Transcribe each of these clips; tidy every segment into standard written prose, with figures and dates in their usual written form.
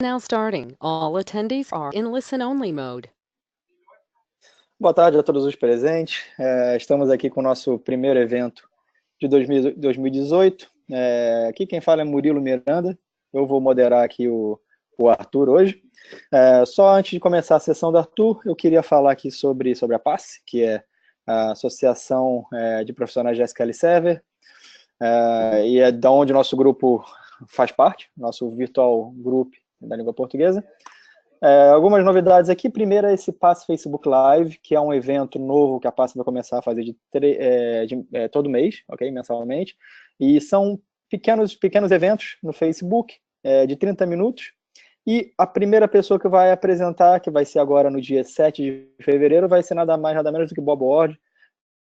Now starting. All attendees are in listen-only mode. Boa tarde a todos os presentes. Estamos aqui com o nosso primeiro evento de 2018. Aqui quem fala é Murilo Miranda. Eu vou moderar aqui o Arthur hoje. Só antes de começar a sessão do Arthur, eu queria falar aqui sobre a PASSE, que é a Associação de Profissionais de SQL Server, e é da onde nosso grupo faz parte, nosso virtual group da língua portuguesa. Algumas novidades aqui. Primeiro é esse PASSE Facebook Live, que é um evento novo que a PASSE vai começar a fazer todo mês, ok? Mensalmente. E são pequenos eventos no Facebook, de 30 minutos. E a primeira pessoa que vai apresentar, que vai ser agora no dia 7 de fevereiro, vai ser nada mais, nada menos do que Bob Ward.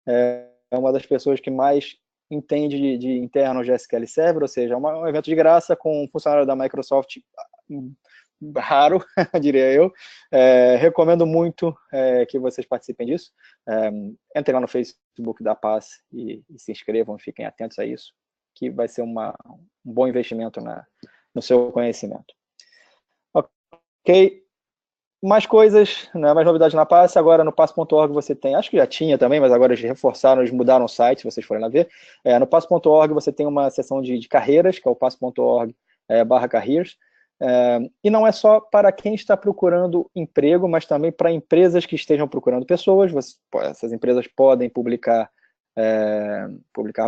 É uma das pessoas que mais entende de interno de SQL Server, ou seja, um evento de graça com um funcionário da Microsoft raro, diria eu. Recomendo muito que vocês participem disso. Entrem lá no Facebook da Paz e se inscrevam, fiquem atentos a isso, que vai ser um bom investimento no seu conhecimento. Ok. Mais coisas, né, mais novidades na Passe. Agora no passe.org você tem, acho que já tinha também, mas agora eles reforçaram, eles mudaram o site, se vocês forem lá ver. No passe.org você tem uma seção de carreiras, que é o passe.org/careers. E não é só para quem está procurando emprego, mas também para empresas que estejam procurando pessoas. Essas empresas podem publicar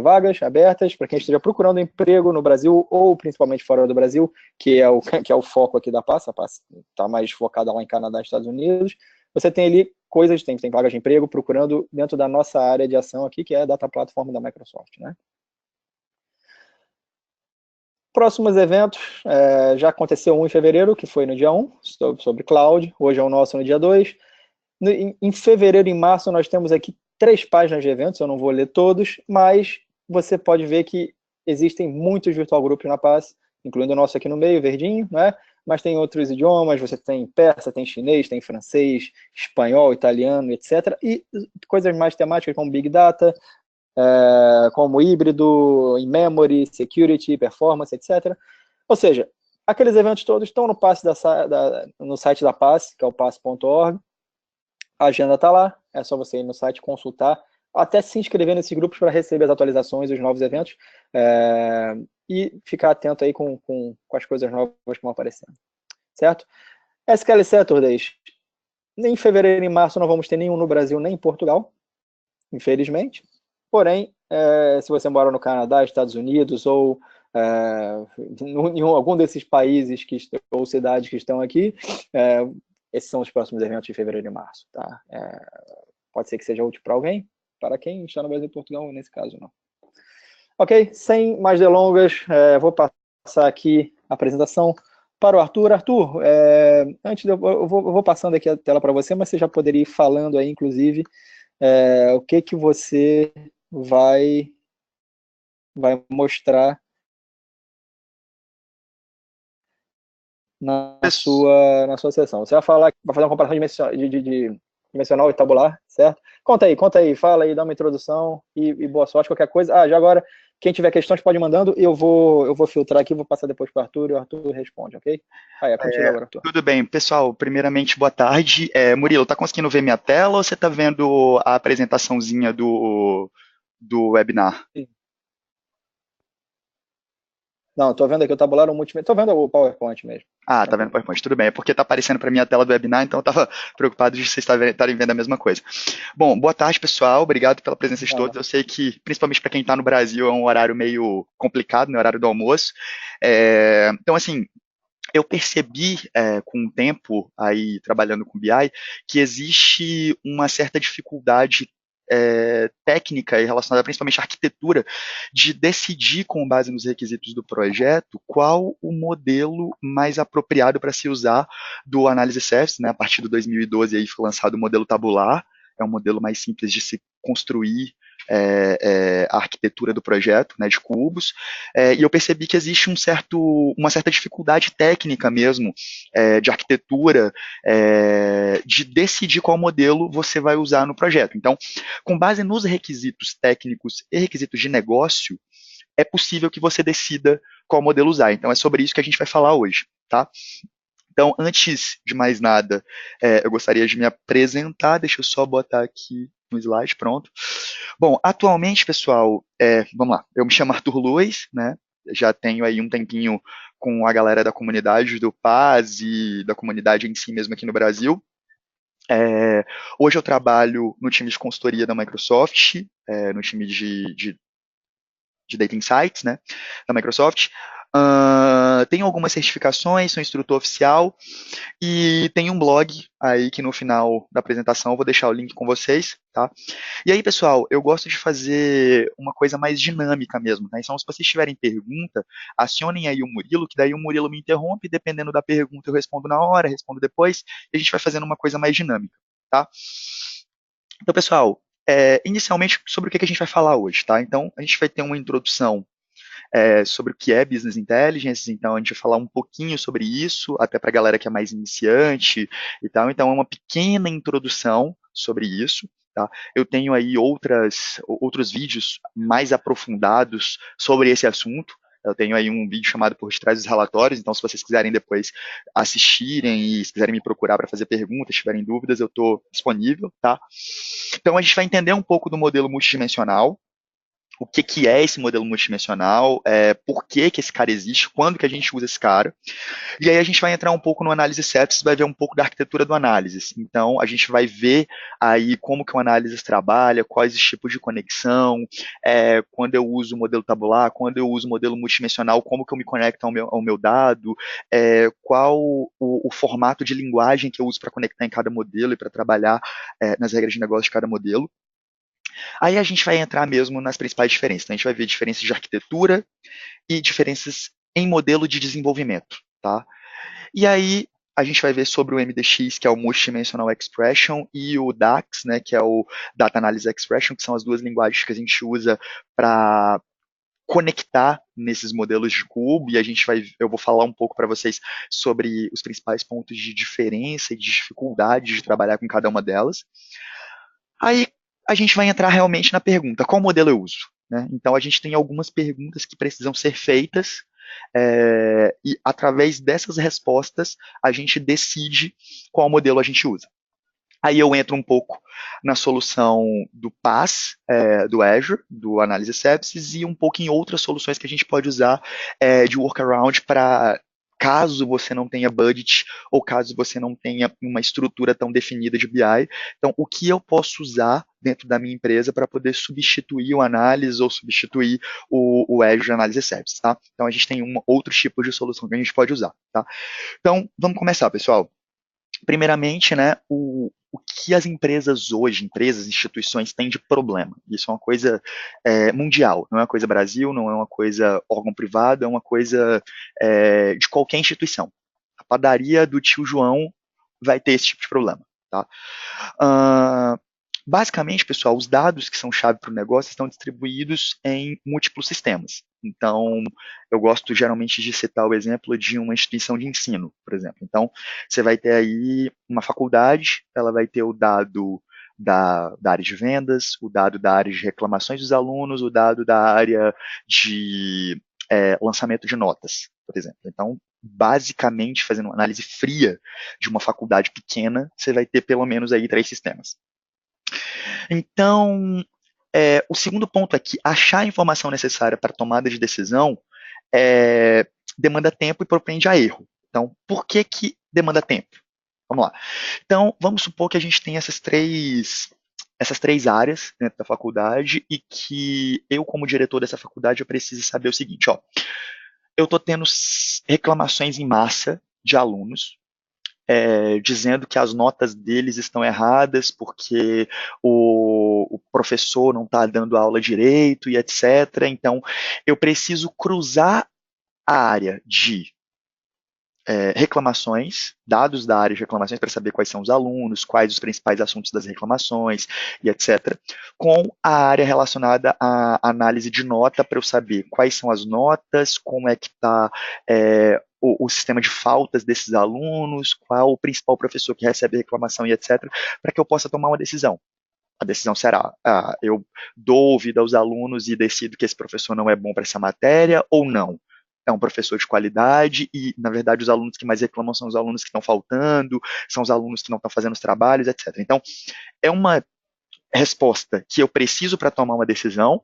vagas abertas para quem esteja procurando emprego no Brasil ou principalmente fora do Brasil, que é o foco aqui da PASS. A PASS está mais focada lá em Canadá e Estados Unidos. Você tem ali coisas, tem vagas de emprego procurando dentro da nossa área de ação aqui, que é a Data Platform da Microsoft, né? Próximos eventos, já aconteceu um em fevereiro, que foi no dia 1, sobre cloud. Hoje é o nosso no dia 2. Em fevereiro e março nós temos aqui 3 páginas de eventos, eu não vou ler todos, mas você pode ver que existem muitos virtual groups na Paz, incluindo o nosso aqui no meio, verdinho, né? Mas tem outros idiomas, você tem persa, tem chinês, tem francês, espanhol, italiano, etc. E coisas mais temáticas como Big Data, como híbrido, in-memory, security, performance, etc. Ou seja, aqueles eventos todos estão no site da Pass, que é o pass.org. A agenda está lá, é só você ir no site consultar, até se inscrever nesses grupos para receber as atualizações e os novos eventos, e ficar atento aí com as coisas novas que vão aparecendo, certo? SQL Saturdays, nem em fevereiro e março não vamos ter nenhum no Brasil nem em Portugal, infelizmente. Porém, se você mora no Canadá, Estados Unidos ou em algum desses países ou cidades que estão aqui, esses são os próximos eventos de fevereiro e março. Tá? Pode ser que seja útil para alguém, para quem está no Brasil e Portugal, nesse caso não. Ok, sem mais delongas, vou passar aqui a apresentação para o Arthur. Arthur, antes eu vou passando aqui a tela para você, mas você já poderia ir falando aí, inclusive, o que você vai mostrar na sua sessão. Você vai fazer uma comparação de dimensional e tabular, certo? Conta aí, fala aí, dá uma introdução e boa sorte, qualquer coisa. Já agora, quem tiver questões pode ir mandando, eu vou filtrar aqui, vou passar depois para o Arthur e o Arthur responde, ok? É contigo agora, Arthur. Tudo bem, pessoal, primeiramente, boa tarde. Murilo, tá conseguindo ver minha tela ou você tá vendo a apresentaçãozinha do webinar? Sim. Não, estou vendo aqui o tabular, o multimídia, estou vendo o PowerPoint mesmo. Ah, tá vendo o PowerPoint, tudo bem. É porque tá aparecendo para mim a tela do webinar, então eu tava preocupado de vocês estarem vendo a mesma coisa. Bom, boa tarde, pessoal. Obrigado pela presença de todos. Eu sei que, principalmente para quem está no Brasil, é um horário meio complicado, né? Horário do almoço. Então, assim, eu percebi com o tempo aí trabalhando com BI que existe uma certa dificuldade técnica e relacionada principalmente à arquitetura de decidir com base nos requisitos do projeto qual o modelo mais apropriado para se usar do Analysis Service, né? A partir do 2012 aí foi lançado o modelo tabular, é um modelo mais simples de se construir a arquitetura do projeto, né, de cubos, e eu percebi que existe uma certa dificuldade técnica mesmo, de arquitetura, de decidir qual modelo você vai usar no projeto. Então, com base nos requisitos técnicos e requisitos de negócio, é possível que você decida qual modelo usar. Então, é sobre isso que a gente vai falar hoje, tá? Então, antes de mais nada, eu gostaria de me apresentar. Deixa eu só botar aqui no slide, pronto. Bom, atualmente, pessoal, vamos lá. Eu me chamo Arthur Luiz, né? Já tenho aí um tempinho com a galera da comunidade do Paz e da comunidade em si mesmo aqui no Brasil. Hoje eu trabalho no time de consultoria da Microsoft, no time de Data Insights, né, da Microsoft. Tenho algumas certificações, sou instrutor oficial e tenho um blog aí que no final da apresentação eu vou deixar o link com vocês, tá? E aí, pessoal, eu gosto de fazer uma coisa mais dinâmica mesmo, tá? Então, se vocês tiverem pergunta, acionem aí o Murilo, que daí o Murilo me interrompe, dependendo da pergunta eu respondo na hora, respondo depois, e a gente vai fazendo uma coisa mais dinâmica, tá? Então, pessoal, inicialmente sobre o que a gente vai falar hoje, tá? Então, a gente vai ter uma introdução sobre o que é Business Intelligence, então a gente vai falar um pouquinho sobre isso, até para a galera que é mais iniciante e tal, então é uma pequena introdução sobre isso. Tá? Eu tenho aí outros vídeos mais aprofundados sobre esse assunto. Eu tenho aí um vídeo chamado Por Detrás dos Relatórios, então se vocês quiserem depois assistirem e se quiserem me procurar para fazer perguntas, tiverem dúvidas, eu estou disponível. Tá? Então a gente vai entender um pouco do modelo multidimensional, o que é esse modelo multidimensional, por que esse cara existe, quando que a gente usa esse cara. E aí a gente vai entrar um pouco no análise sepsis, vai ver um pouco da arquitetura do análisis. Então, a gente vai ver aí como que o análisis trabalha, quais os tipos de conexão, quando eu uso o modelo tabular, quando eu uso o modelo multidimensional, como que eu me conecto ao meu dado, qual o formato de linguagem que eu uso para conectar em cada modelo e para trabalhar nas regras de negócio de cada modelo. Aí a gente vai entrar mesmo nas principais diferenças. Então, a gente vai ver diferenças de arquitetura e diferenças em modelo de desenvolvimento, tá? E aí a gente vai ver sobre o MDX, que é o Multidimensional Expression, e o DAX, né, que é o Data Analysis Expression, que são as duas linguagens que a gente usa para conectar nesses modelos de cubo, e eu vou falar um pouco para vocês sobre os principais pontos de diferença e de dificuldade de trabalhar com cada uma delas. Aí a gente vai entrar realmente na pergunta, qual modelo eu uso? Né? Então a gente tem algumas perguntas que precisam ser feitas, e através dessas respostas a gente decide qual modelo a gente usa. Aí eu entro um pouco na solução do PaaS, do Azure, do Analysis Sepsis, e um pouco em outras soluções que a gente pode usar de workaround para caso você não tenha budget ou caso você não tenha uma estrutura tão definida de BI. Então, o que eu posso usar dentro da minha empresa para poder substituir o Analysis ou substituir o Azure Analysis Services, tá? Então, a gente tem outro tipo de solução que a gente pode usar, tá? Então, vamos começar, pessoal. Primeiramente, né, o que as empresas hoje, instituições têm de problema. Isso é uma coisa mundial, não é uma coisa Brasil, não é uma coisa órgão privado, é uma coisa de qualquer instituição. A padaria do tio João vai ter esse tipo de problema. Tá? Basicamente, pessoal, os dados que são chave para o negócio estão distribuídos em múltiplos sistemas. Então, eu gosto geralmente de citar o exemplo de uma instituição de ensino, por exemplo. Então, você vai ter aí uma faculdade, ela vai ter o dado da área de vendas, o dado da área de reclamações dos alunos, o dado da área de lançamento de notas, por exemplo. Então, basicamente, fazendo uma análise fria de uma faculdade pequena, você vai ter pelo menos aí 3 sistemas. Então, o segundo ponto é que achar a informação necessária para tomada de decisão demanda tempo e propende a erro. Então, por que demanda tempo? Vamos lá. Então, vamos supor que a gente tem essas três áreas dentro da faculdade e que eu, como diretor dessa faculdade, eu preciso saber o seguinte, ó, eu estou tendo reclamações em massa de alunos dizendo que as notas deles estão erradas porque o professor não está dando aula direito e etc. Então, eu preciso cruzar a área de reclamações, dados da área de reclamações para saber quais são os alunos, quais os principais assuntos das reclamações e etc., com a área relacionada à análise de nota para eu saber quais são as notas, como é que está o sistema de faltas desses alunos, qual o principal professor que recebe a reclamação e etc., para que eu possa tomar uma decisão. A decisão será, eu dou ouvido aos alunos e decido que esse professor não é bom para essa matéria ou não. é um professor de qualidade e, na verdade, os alunos que mais reclamam são os alunos que estão faltando, são os alunos que não estão fazendo os trabalhos, etc. Então, é uma resposta que eu preciso para tomar uma decisão,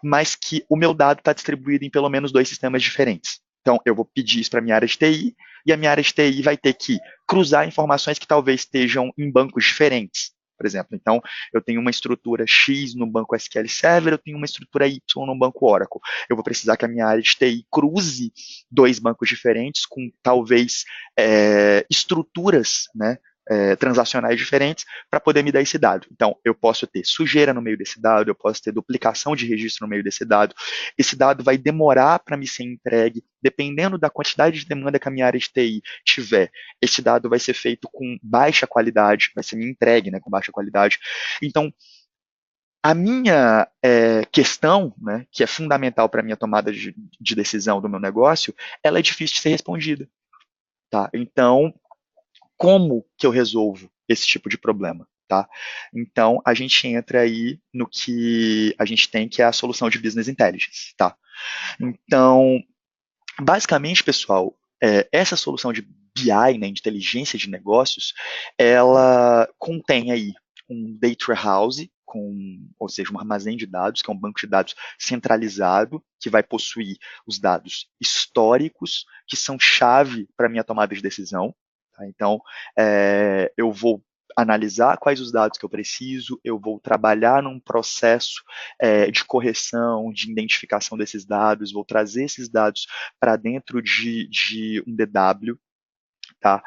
mas que o meu dado está distribuído em pelo menos 2 sistemas diferentes. Então, eu vou pedir isso para a minha área de TI, e a minha área de TI vai ter que cruzar informações que talvez estejam em bancos diferentes, por exemplo. Então, eu tenho uma estrutura X no banco SQL Server, eu tenho uma estrutura Y no banco Oracle. Eu vou precisar que a minha área de TI cruze 2 bancos diferentes com talvez estruturas, né, transacionais diferentes para poder me dar esse dado. Então, eu posso ter sujeira no meio desse dado, eu posso ter duplicação de registro no meio desse dado. Esse dado vai demorar para me ser entregue, dependendo da quantidade de demanda que a minha área de TI tiver. Esse dado vai ser feito com baixa qualidade, vai ser me entregue, né, com baixa qualidade. Então, a minha questão, né, que é fundamental para a minha tomada de decisão do meu negócio, ela é difícil de ser respondida. Tá? Então, como que eu resolvo esse tipo de problema, tá? Então, a gente entra aí no que a gente tem, que é a solução de Business Intelligence, tá? Então, basicamente, pessoal, essa solução de BI, né, inteligência de negócios, ela contém aí um data warehouse, ou seja, um armazém de dados, que é um banco de dados centralizado, que vai possuir os dados históricos, que são chave para a minha tomada de decisão. Tá? Então, eu vou analisar quais os dados que eu preciso, eu vou trabalhar num processo de correção, de identificação desses dados, vou trazer esses dados para dentro de um DW. Tá?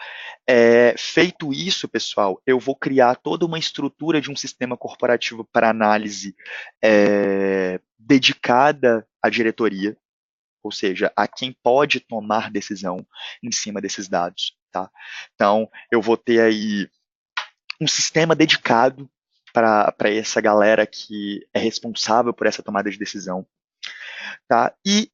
Feito isso, pessoal, eu vou criar toda uma estrutura de um sistema corporativo para análise dedicada à diretoria, ou seja, a quem pode tomar decisão em cima desses dados. Tá? Então, eu vou ter aí um sistema dedicado para essa galera que é responsável por essa tomada de decisão. Tá? E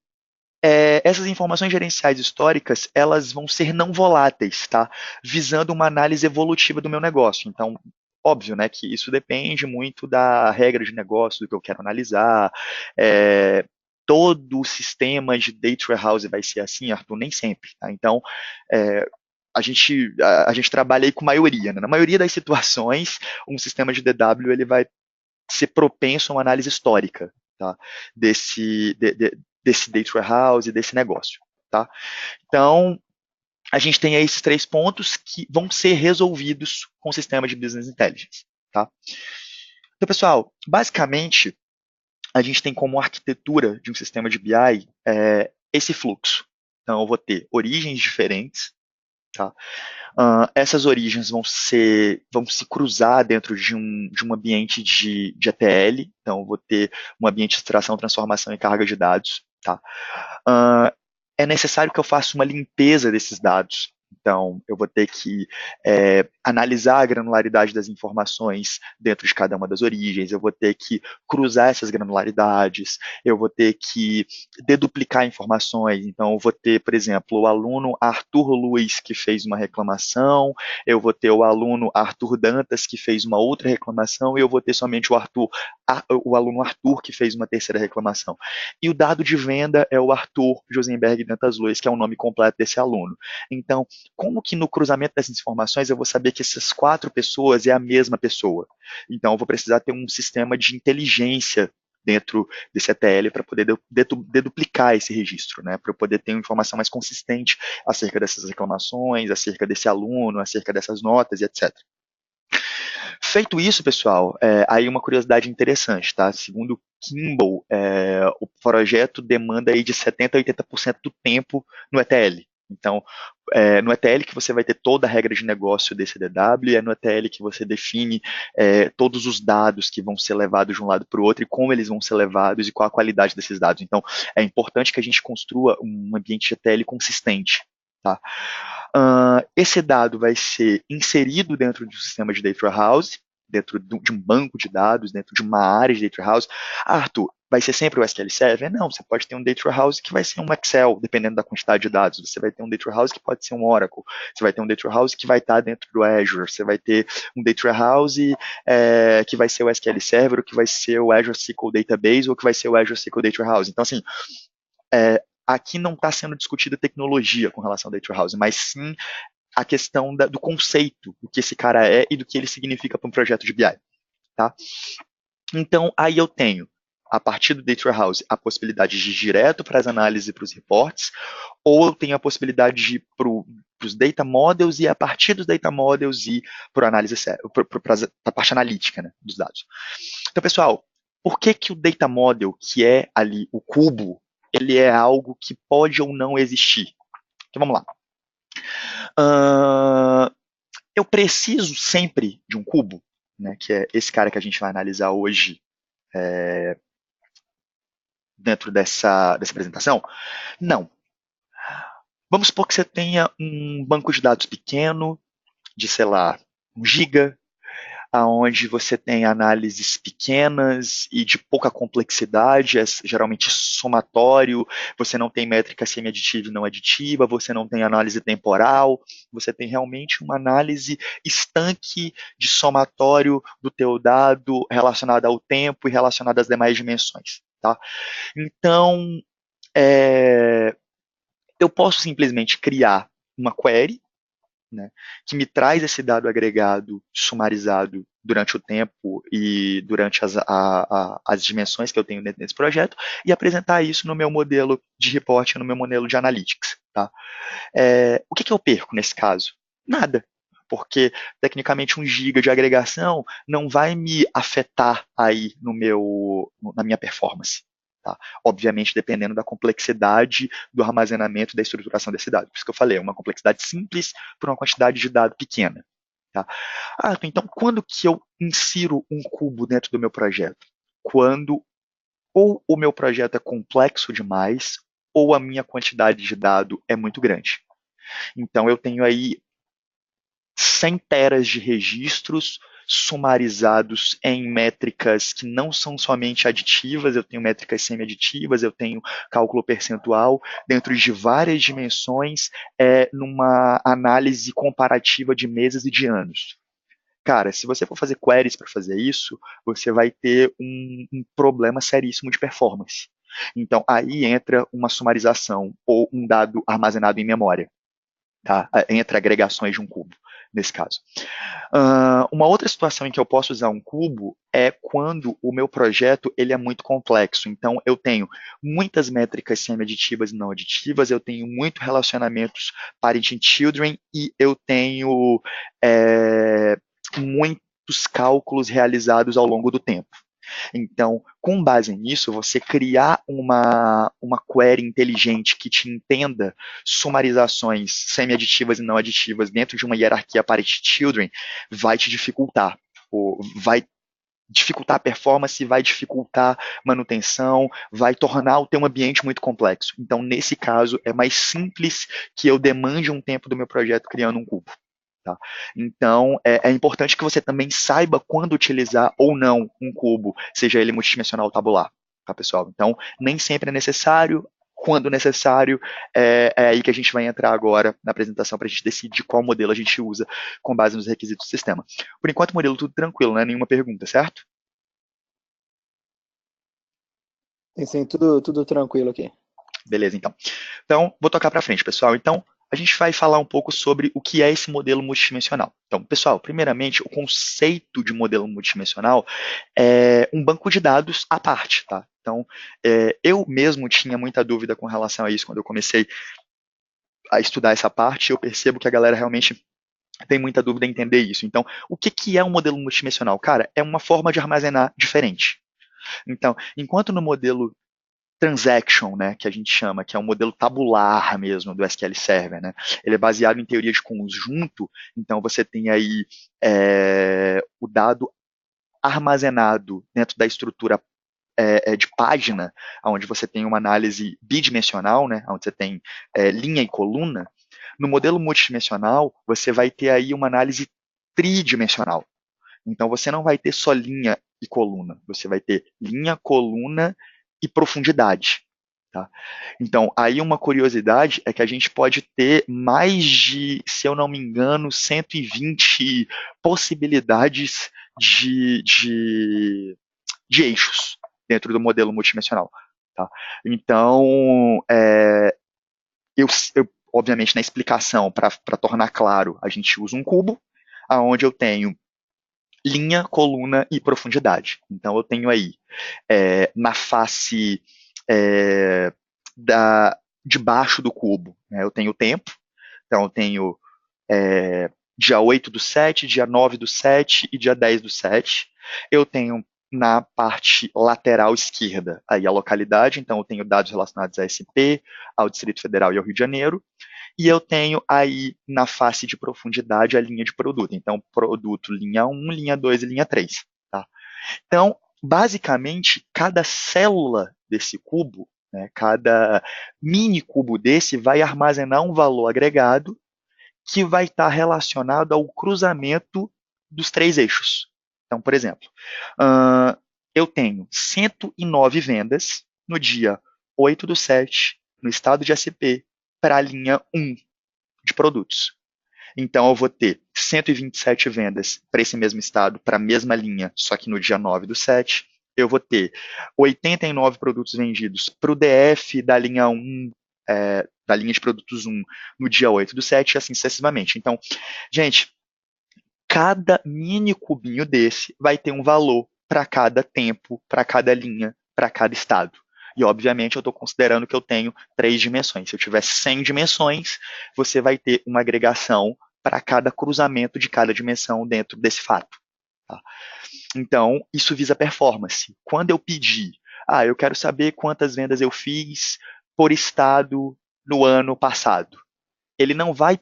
essas informações gerenciais históricas, elas vão ser não voláteis, tá? Visando uma análise evolutiva do meu negócio. Então, óbvio, né, que isso depende muito da regra de negócio, do que eu quero analisar. Todo o sistema de data warehouse vai ser assim, Arthur? Nem sempre. Tá? Então, a gente trabalha aí com maioria. Né? Na maioria das situações, um sistema de DW ele vai ser propenso a uma análise histórica, tá? desse data warehouse, desse negócio. Tá? Então, a gente tem aí esses 3 pontos que vão ser resolvidos com o sistema de Business Intelligence. Tá? Então, pessoal, basicamente, a gente tem como arquitetura de um sistema de BI esse fluxo. Então, eu vou ter origens diferentes. Tá? Essas origens vão se cruzar dentro de um ambiente de ETL. Então, eu vou ter um ambiente de extração, transformação e carga de dados. Tá? É necessário que eu faça uma limpeza desses dados. Então, eu vou ter que analisar a granularidade das informações dentro de cada uma das origens, eu vou ter que cruzar essas granularidades, eu vou ter que deduplicar informações. Então, eu vou ter, por exemplo, o aluno Arthur Luiz, que fez uma reclamação, eu vou ter o aluno Arthur Dantas, que fez uma outra reclamação, e eu vou ter somente o aluno Arthur, que fez uma terceira reclamação. E o dado de venda é o Arthur Josenberg Dantas Luiz, que é o nome completo desse aluno. Então, como que no cruzamento dessas informações eu vou saber que essas 4 pessoas é a mesma pessoa? Então, eu vou precisar ter um sistema de inteligência dentro desse ETL para poder deduplicar esse registro, né? Para eu poder ter uma informação mais consistente acerca dessas reclamações, acerca desse aluno, acerca dessas notas e etc. Feito isso, pessoal, aí uma curiosidade interessante, tá? Segundo Kimball, o projeto demanda aí de 70% a 80% do tempo no ETL. Então, no ETL que você vai ter toda a regra de negócio desse DW, é no ETL que você define todos os dados que vão ser levados de um lado para o outro e como eles vão ser levados e qual a qualidade desses dados. Então, é importante que a gente construa um ambiente de ETL consistente. Tá? Esse dado vai ser inserido dentro de um sistema de data warehouse, dentro de um banco de dados, dentro de uma área de data warehouse. Arthur, vai ser sempre o SQL Server? Não, você pode ter um data warehouse que vai ser um Excel, dependendo da quantidade de dados. Você vai ter um data warehouse que pode ser um Oracle. Você vai ter um data warehouse que vai estar dentro do Azure. Você vai ter um data warehouse que vai ser o SQL Server, ou que vai ser o Azure SQL Database, ou que vai ser o Azure SQL Data Warehouse. Então, assim, aqui não está sendo discutida tecnologia com relação ao Data Warehouse, mas sim a questão do conceito, do que esse cara é e do que ele significa para um projeto de BI. Tá? Então, aí eu tenho, a partir do Data Warehouse, a possibilidade de ir direto para as análises e para os reports, ou eu tenho a possibilidade de ir para os data models e a partir dos data models ir para a parte analítica, né, dos dados. Então, pessoal, por que o data model, que é ali o cubo, ele é algo que pode ou não existir? Então, vamos lá. Eu preciso sempre de um cubo, né, que é esse cara que a gente vai analisar hoje dentro dessa apresentação? Não. Vamos supor que você tenha um banco de dados pequeno, de, sei lá, 1 giga, onde você tem análises pequenas e de pouca complexidade, é geralmente somatório, você não tem métrica semi-aditiva e não aditiva, você não tem análise temporal, você tem realmente uma análise estanque de somatório do teu dado relacionado ao tempo e relacionado às demais dimensões. Tá? Então, eu posso simplesmente criar uma query, né, que me traz esse dado agregado, sumarizado durante o tempo e durante as dimensões que eu tenho dentro desse projeto e apresentar isso no meu modelo de reporting, no meu modelo de analytics. Tá? O que eu perco nesse caso? Nada, porque tecnicamente 1 giga de agregação não vai me afetar aí na minha performance. Tá? Obviamente, dependendo da complexidade do armazenamento e da estruturação desse dado. Por isso que eu falei, é uma complexidade simples por uma quantidade de dado pequena. Tá? Então, quando que eu insiro um cubo dentro do meu projeto? Quando ou o meu projeto é complexo demais, ou a minha quantidade de dado é muito grande. Então, eu tenho aí centenas de registros sumarizados em métricas que não são somente aditivas, eu tenho métricas semi-aditivas, eu tenho cálculo percentual, dentro de várias dimensões, numa análise comparativa de meses e de anos. Cara, se você for fazer queries para fazer isso, você vai ter um problema seríssimo de performance. Então, aí entra uma sumarização ou um dado armazenado em memória. Tá? Entre agregações de um cubo, nesse caso. Uma outra situação em que eu posso usar um cubo é quando o meu projeto ele é muito complexo. Então, eu tenho muitas métricas semi-aditivas e não aditivas, eu tenho muitos relacionamentos parent and children e eu tenho muitos cálculos realizados ao longo do tempo. Então, com base nisso, você criar uma query inteligente que te entenda sumarizações semi-aditivas e não aditivas dentro de uma hierarquia parent-children vai te dificultar, vai dificultar a performance, vai dificultar manutenção, vai tornar o teu ambiente muito complexo. Então, nesse caso, é mais simples que eu demande um tempo do meu projeto criando um cubo. Tá? Então, é importante que você também saiba quando utilizar ou não um cubo, seja ele multidimensional ou tabular, tá, pessoal? Então, nem sempre é necessário, quando necessário, é aí que a gente vai entrar agora na apresentação para a gente decidir qual modelo a gente usa com base nos requisitos do sistema. Por enquanto, modelo tudo tranquilo, né? Nenhuma pergunta, certo? Sim, tudo tranquilo aqui. Beleza, então. Então, vou tocar para frente, pessoal. Então, a gente vai falar um pouco sobre o que é esse modelo multidimensional. Então, pessoal, primeiramente, o conceito de modelo multidimensional é um banco de dados à parte, tá? Então, eu mesmo tinha muita dúvida com relação a isso quando eu comecei a estudar essa parte, eu percebo que a galera realmente tem muita dúvida em entender isso. Então, o que é um modelo multidimensional? Cara, é uma forma de armazenar diferente. Então, enquanto no modelo transaction, né, que a gente chama, que é um modelo tabular mesmo do SQL Server, né? Ele é baseado em teoria de conjunto, então você tem aí o dado armazenado dentro da estrutura de página, onde você tem uma análise bidimensional, né, onde você tem linha e coluna. No modelo multidimensional, você vai ter aí uma análise tridimensional. Então você não vai ter só linha e coluna, você vai ter linha, coluna e profundidade. Tá? Então, aí uma curiosidade é que a gente pode ter mais de, se eu não me engano, 120 possibilidades de eixos dentro do modelo multidimensional. Tá? Então, obviamente, na explicação, para tornar claro, a gente usa um cubo, onde eu tenho linha, coluna e profundidade. Então, eu tenho aí, na face de baixo do cubo, né, eu tenho o tempo, então eu tenho dia 8/7, dia 9/7 e dia 10/7. Eu tenho na parte lateral esquerda aí a localidade, então eu tenho dados relacionados a SP, ao Distrito Federal e ao Rio de Janeiro, e eu tenho aí na face de profundidade a linha de produto, então produto linha 1, linha 2 e linha 3. Tá? Então, basicamente, cada célula desse cubo, né, cada mini cubo desse vai armazenar um valor agregado que vai estar relacionado ao cruzamento dos três eixos. Então, por exemplo, eu tenho 109 vendas no dia 8/7, no estado de SP, para a linha 1 de produtos. Então, eu vou ter 127 vendas para esse mesmo estado, para a mesma linha, só que no dia 9/7. Eu vou ter 89 produtos vendidos para o DF da linha 1, da linha de produtos 1, no dia 8/7, e assim sucessivamente. Então, gente, cada mini cubinho desse vai ter um valor para cada tempo, para cada linha, para cada estado. E, obviamente, eu estou considerando que eu tenho 3 dimensões. Se eu tiver 100 dimensões, você vai ter uma agregação para cada cruzamento de cada dimensão dentro desse fato. Tá? Então, isso visa performance. Quando eu pedir, eu quero saber quantas vendas eu fiz por estado no ano passado, ele não vai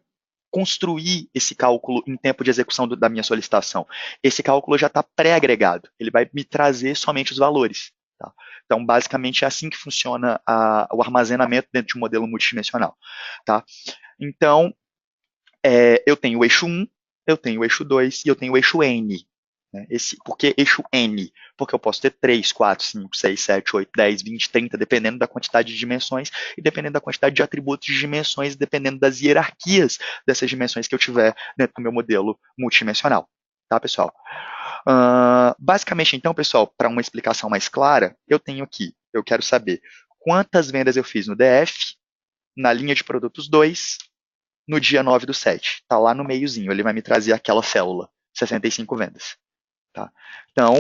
construir esse cálculo em tempo de execução da minha solicitação. Esse cálculo já está pré-agregado. Ele vai me trazer somente os valores. Tá? Então, basicamente, é assim que funciona o armazenamento dentro de um modelo multidimensional. Tá? Então, eu tenho o eixo 1, eu tenho o eixo 2 e eu tenho o eixo N. Né? Por que eixo N? Porque eu posso ter 3, 4, 5, 6, 7, 8, 10, 20, 30, dependendo da quantidade de dimensões e dependendo da quantidade de atributos de dimensões, dependendo das hierarquias dessas dimensões que eu tiver dentro do meu modelo multidimensional. Tá, pessoal? Basicamente, então, pessoal, para uma explicação mais clara, eu tenho aqui, eu quero saber quantas vendas eu fiz no DF, na linha de produtos 2, no dia 9/7. Está lá no meiozinho, ele vai me trazer aquela célula, 65 vendas. Tá? Então,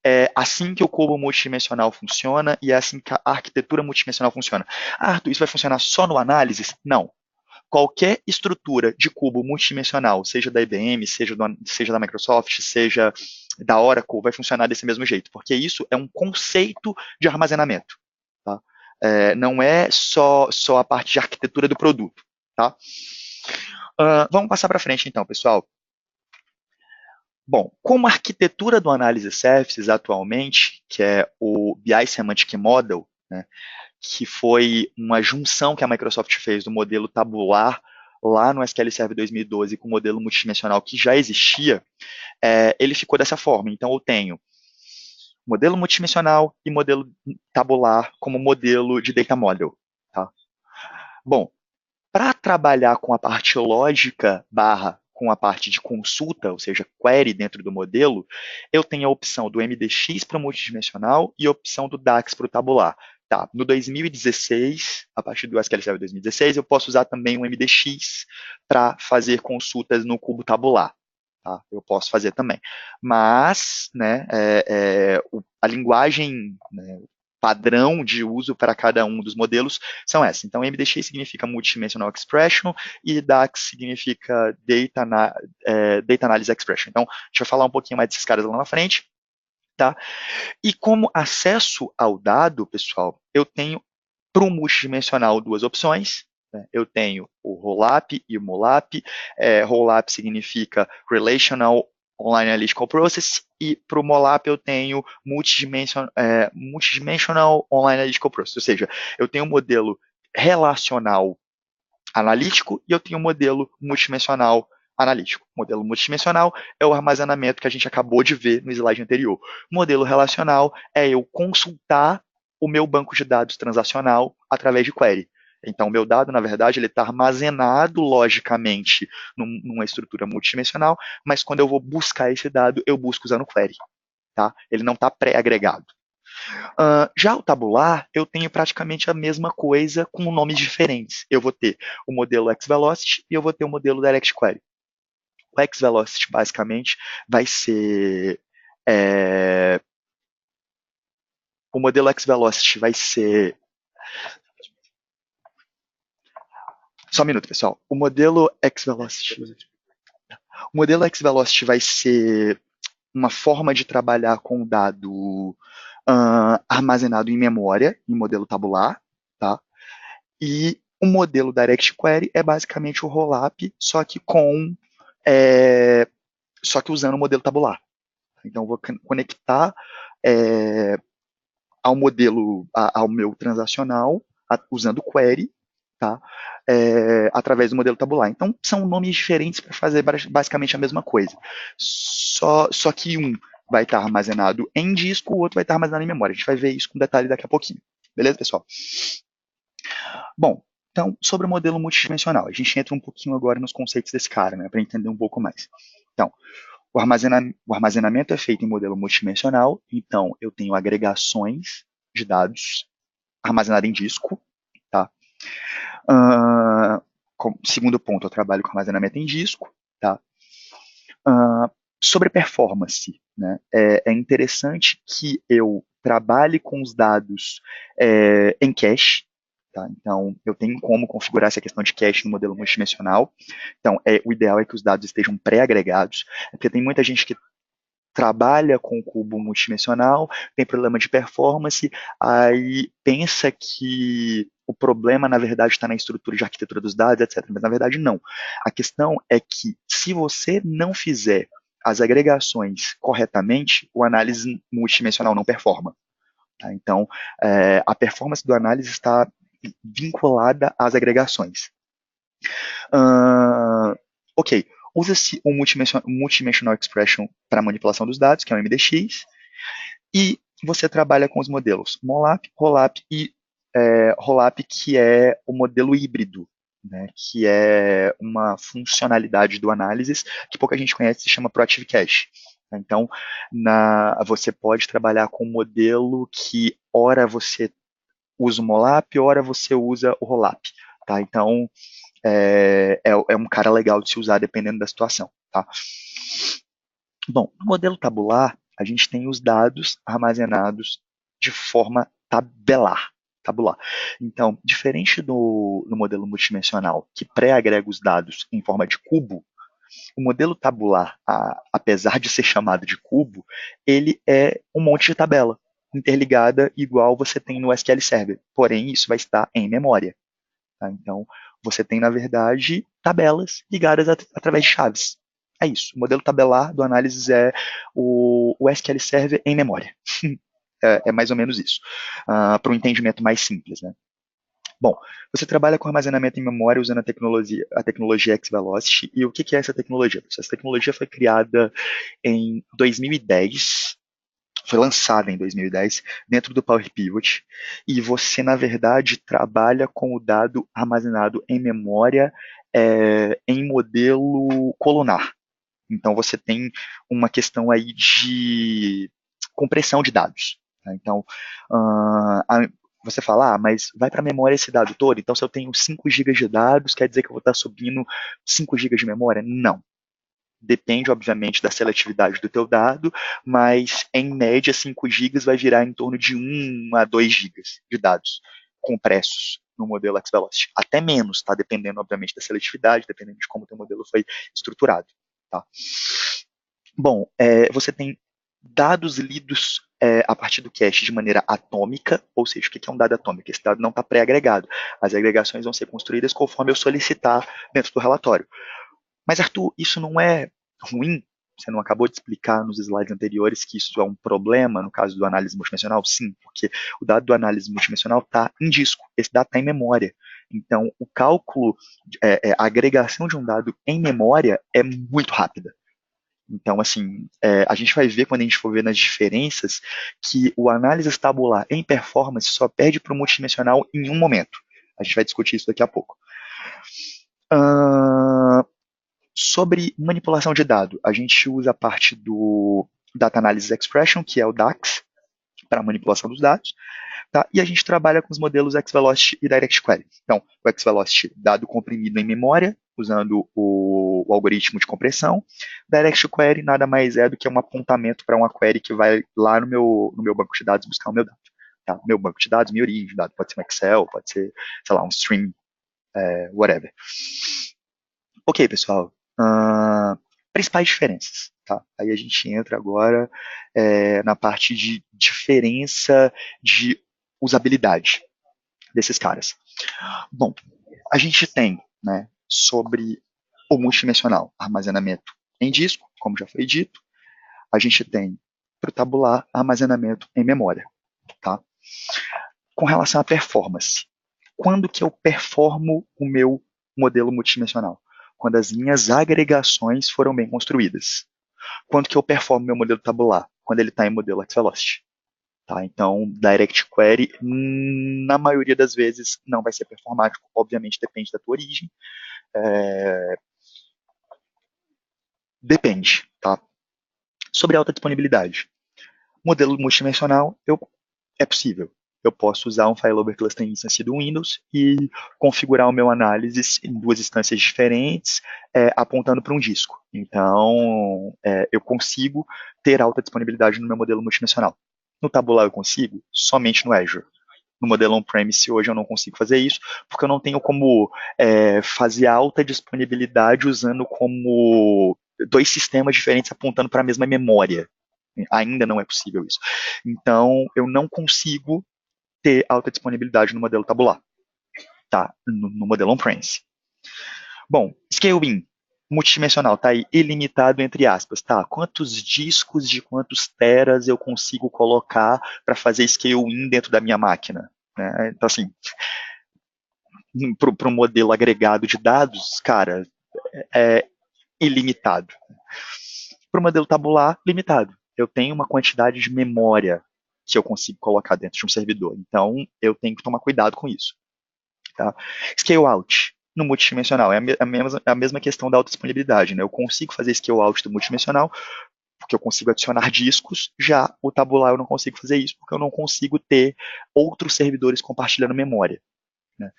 é assim que o cubo multidimensional funciona e é assim que a arquitetura multidimensional funciona. Arthur, isso vai funcionar só no Análisis? Não. Qualquer estrutura de cubo multidimensional, seja da IBM, seja da Microsoft, seja da Oracle, vai funcionar desse mesmo jeito, porque isso é um conceito de armazenamento. Tá? Não é só a parte de arquitetura do produto. Tá? Vamos passar para frente então, pessoal. Bom, como a arquitetura do Analysis Services atualmente, que é o BI Semantic Model, né, que foi uma junção que a Microsoft fez do modelo tabular lá no SQL Server 2012 com o modelo multidimensional que já existia, ele ficou dessa forma. Então, eu tenho modelo multidimensional e modelo tabular como modelo de data model. Tá? Bom, para trabalhar com a parte lógica com a parte de consulta, ou seja, query dentro do modelo, eu tenho a opção do MDX para o multidimensional e a opção do DAX para o tabular. Tá, no 2016, a partir do SQL Server 2016, eu posso usar também o MDX para fazer consultas no cubo tabular. Tá? Eu posso fazer também. Mas, né, a linguagem, né, padrão de uso para cada um dos modelos são essas. Então, MDX significa Multidimensional Expression e DAX significa Data Analysis Expression. Então, a gente vai falar um pouquinho mais desses caras lá na frente. Tá? E como acesso ao dado, pessoal, eu tenho para o multidimensional 2 opções. Né? Eu tenho o ROLAP e o MOLAP. ROLAP significa Relational Online Analytical Process, e para o MOLAP eu tenho Multidimensional Online Analytical Process, ou seja, eu tenho um modelo relacional analítico e eu tenho um modelo multidimensional analítico. O modelo multidimensional é o armazenamento que a gente acabou de ver no slide anterior. O modelo relacional é eu consultar o meu banco de dados transacional através de query. Então, o meu dado, na verdade, ele está armazenado logicamente numa estrutura multidimensional, mas quando eu vou buscar esse dado, eu busco usando query. Tá? Ele não está pré-agregado. Já o tabular, eu tenho praticamente a mesma coisa com nomes diferentes. Eu vou ter o modelo xVelocity e eu vou ter o modelo Direct Query. O xVelocity, basicamente, vai ser... é, o modelo xVelocity vai ser... Só um minuto, pessoal. O modelo xVelocity vai ser uma forma de trabalhar com o dado armazenado em memória, em modelo tabular, tá? E o modelo Direct Query é basicamente o rollup, só que é, só que usando o modelo tabular. Então, eu vou conectar é, ao meu transacional, usando query, tá? Através do modelo tabular. Então, são nomes diferentes para fazer basicamente a mesma coisa. Só que um vai estar armazenado em disco, o outro vai estar armazenado em memória. A gente vai ver isso com detalhe daqui a pouquinho. Beleza, pessoal? Bom, então, sobre o modelo multidimensional, a gente entra um pouquinho agora nos conceitos desse cara, né, para entender um pouco mais. Então, o armazenamento é feito em modelo multidimensional, então eu tenho agregações de dados armazenadas em disco, tá? Segundo ponto, eu trabalho com armazenamento em disco, tá? Sobre performance, né? É interessante que eu trabalhe com os dados em cache, tá? Então, eu tenho como configurar essa questão de cache no modelo multidimensional. Então, o ideal é que os dados estejam pré-agregados, porque tem muita gente que trabalha com o cubo multidimensional, tem problema de performance, aí pensa que o problema, na verdade, está na estrutura de arquitetura dos dados, etc. Mas, na verdade, não. A questão é que, se você não fizer as agregações corretamente, o análise multidimensional não performa. Tá? Então, a performance do análise está vinculada às agregações. Ok, usa-se o Multidimensional Expression para manipulação dos dados, que é o MDX, e você trabalha com os modelos MOLAP, ROLAP e ROLAP, que é o modelo híbrido, né, que é uma funcionalidade do Analysis que pouca gente conhece, se chama Proactive Cache. Então, você pode trabalhar com um modelo que, ora você usa o MOLAP, ora você usa o ROLAP. Tá? Então, é um cara legal de se usar dependendo da situação. Tá? Bom, no modelo tabular, a gente tem os dados armazenados de forma tabular. Então, diferente no modelo multidimensional, que pré-agrega os dados em forma de cubo, o modelo tabular, apesar de ser chamado de cubo, ele é um monte de tabela interligada igual você tem no SQL Server. Porém, isso vai estar em memória. Tá? Então, você tem, na verdade, tabelas ligadas através de chaves. É isso. O modelo tabelar do Analysis é o SQL Server em memória. É mais ou menos isso. Para um entendimento mais simples, né? Bom, você trabalha com armazenamento em memória usando a tecnologia xVelocity. E o que é essa tecnologia? Essa tecnologia foi criada em 2010, foi lançada em 2010 dentro do Power Pivot, e você, na verdade, trabalha com o dado armazenado em memória em modelo colunar. Então, você tem uma questão aí de compressão de dados. Tá? Então, você fala, mas vai para a memória esse dado todo? Então, se eu tenho 5 GB de dados, quer dizer que eu vou estar subindo 5 GB de memória? Não. Depende, obviamente, da seletividade do teu dado, mas, em média, 5 GB vai virar em torno de 1 a 2 GB de dados compressos no modelo xVelocity. Até menos, tá? Dependendo, obviamente, da seletividade, dependendo de como o teu modelo foi estruturado. Tá? Bom, você tem dados lidos a partir do cache de maneira atômica, ou seja, o que é um dado atômico? Esse dado não está pré-agregado. As agregações vão ser construídas conforme eu solicitar dentro do relatório. Mas, Arthur, isso não é ruim? Você não acabou de explicar nos slides anteriores que isso é um problema no caso do análise multidimensional? Sim, porque o dado do análise multidimensional está em disco, esse dado está em memória. Então, o cálculo, a agregação de um dado em memória é muito rápida. Então, assim, a gente vai ver quando a gente for ver nas diferenças que o análise tabular em performance só perde para o multidimensional em um momento. A gente vai discutir isso daqui a pouco. Sobre manipulação de dado, a gente usa a parte do Data Analysis Expression, que é o DAX, para manipulação dos dados. Tá? E a gente trabalha com os modelos XVelocity e Direct Query. Então, o XVelocity, dado comprimido em memória, usando o algoritmo de compressão. Direct Query nada mais é do que um apontamento para uma query que vai lá no meu banco de dados buscar o meu dado. Tá? Meu banco de dados, minha origem de dado, pode ser um Excel, pode ser, sei lá, um stream, whatever. Ok, pessoal. Principais diferenças. Tá? Aí a gente entra agora na parte de diferença de usabilidade desses caras. Bom, a gente tem, né, sobre o multidimensional, armazenamento em disco, como já foi dito. A gente tem para o tabular, armazenamento em memória. Tá? Com relação à performance, quando que eu performo o meu modelo multidimensional? Quando as minhas agregações foram bem construídas. Quando que eu performo meu modelo tabular? Quando ele está em modelo XVelocity. Tá? Então, Direct Query, na maioria das vezes, não vai ser performático. Obviamente, depende da tua origem. Depende. Tá? Sobre alta disponibilidade. Modelo multidimensional é possível. Eu posso usar um Failover Cluster Instance do Windows e configurar o meu análise em duas instâncias diferentes, apontando para um disco. Então, eu consigo ter alta disponibilidade no meu modelo multidimensional. No tabular eu consigo? Somente no Azure. No modelo on-premise hoje eu não consigo fazer isso, porque eu não tenho como fazer alta disponibilidade usando como dois sistemas diferentes apontando para a mesma memória. Ainda não é possível isso. Então, eu não consigo ter alta disponibilidade no modelo tabular, tá? No modelo on-premise. Bom, Scale-in, multidimensional, tá aí, ilimitado entre aspas, tá? Quantos discos de quantos teras eu consigo colocar para fazer Scale-in dentro da minha máquina? Né? Então, assim, para o modelo agregado de dados, cara, é ilimitado. Para o modelo tabular, limitado. Eu tenho uma quantidade de memória que eu consigo colocar dentro de um servidor. Então, eu tenho que tomar cuidado com isso. Tá? Scale out no multidimensional é a mesma questão da alta disponibilidade. Né? Eu consigo fazer scale out do multidimensional porque eu consigo adicionar discos, já o tabular eu não consigo fazer isso porque eu não consigo ter outros servidores compartilhando memória. Né?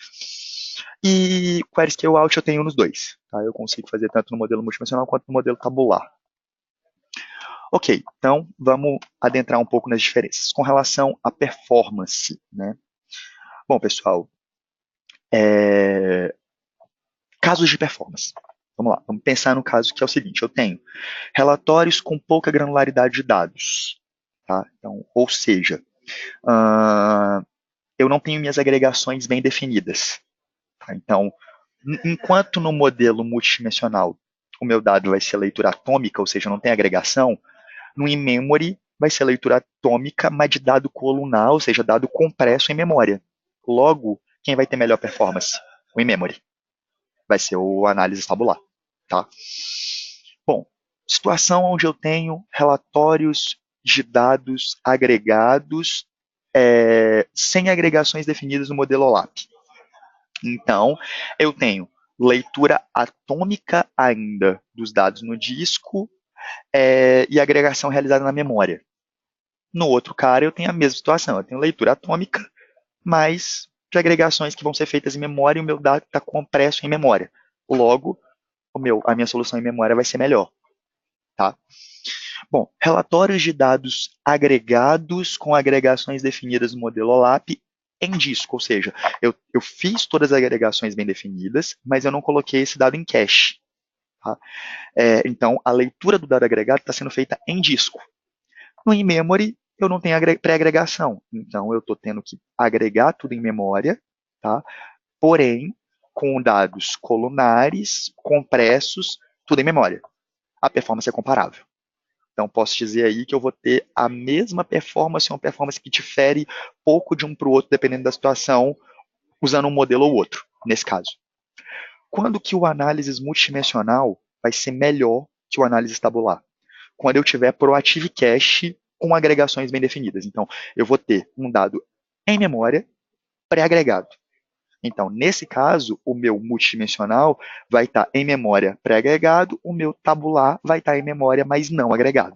E query scale out eu tenho nos dois. Tá? Eu consigo fazer tanto no modelo multidimensional quanto no modelo tabular. Ok, então vamos adentrar um pouco nas diferenças. Com relação à performance, né? Bom, pessoal, casos de performance. Vamos lá, vamos pensar no caso que é o seguinte, eu tenho relatórios com pouca granularidade de dados. Tá? Então, ou seja, eu não tenho minhas agregações bem definidas. Tá? Então, enquanto no modelo multidimensional o meu dado vai ser leitura atômica, ou seja, não tem agregação, no in-memory vai ser leitura atômica, mas de dado colunar, ou seja, dado compresso em memória. Logo, quem vai ter melhor performance? O in-memory. Vai ser o análise tabular. Tá? Bom, situação onde eu tenho relatórios de dados agregados sem agregações definidas no modelo OLAP. Então, eu tenho leitura atômica ainda dos dados no disco e agregação realizada na memória. No outro cara, eu tenho a mesma situação. Eu tenho leitura atômica, mas de agregações que vão ser feitas em memória e o meu dado está compresso em memória. Logo, a minha solução em memória vai ser melhor. Tá? Bom, relatórios de dados agregados com agregações definidas no modelo OLAP em disco, ou seja, eu fiz todas as agregações bem definidas, mas eu não coloquei esse dado em cache. Tá? Então, a leitura do dado agregado está sendo feita em disco. No in-memory, eu não tenho pré-agregação, então eu estou tendo que agregar tudo em memória, tá? Porém, com dados colunares, compressos, tudo em memória. A performance é comparável. Então, posso dizer aí que eu vou ter a mesma performance, uma performance que difere pouco de um para o outro, dependendo da situação, usando um modelo ou outro, nesse caso. Quando que o análise multidimensional vai ser melhor que o análise tabular? Quando eu tiver Proactive Cache com agregações bem definidas. Então, eu vou ter um dado em memória pré-agregado. Então, nesse caso, o meu multidimensional vai estar em memória pré-agregado, o meu tabular vai estar em memória, mas não agregado.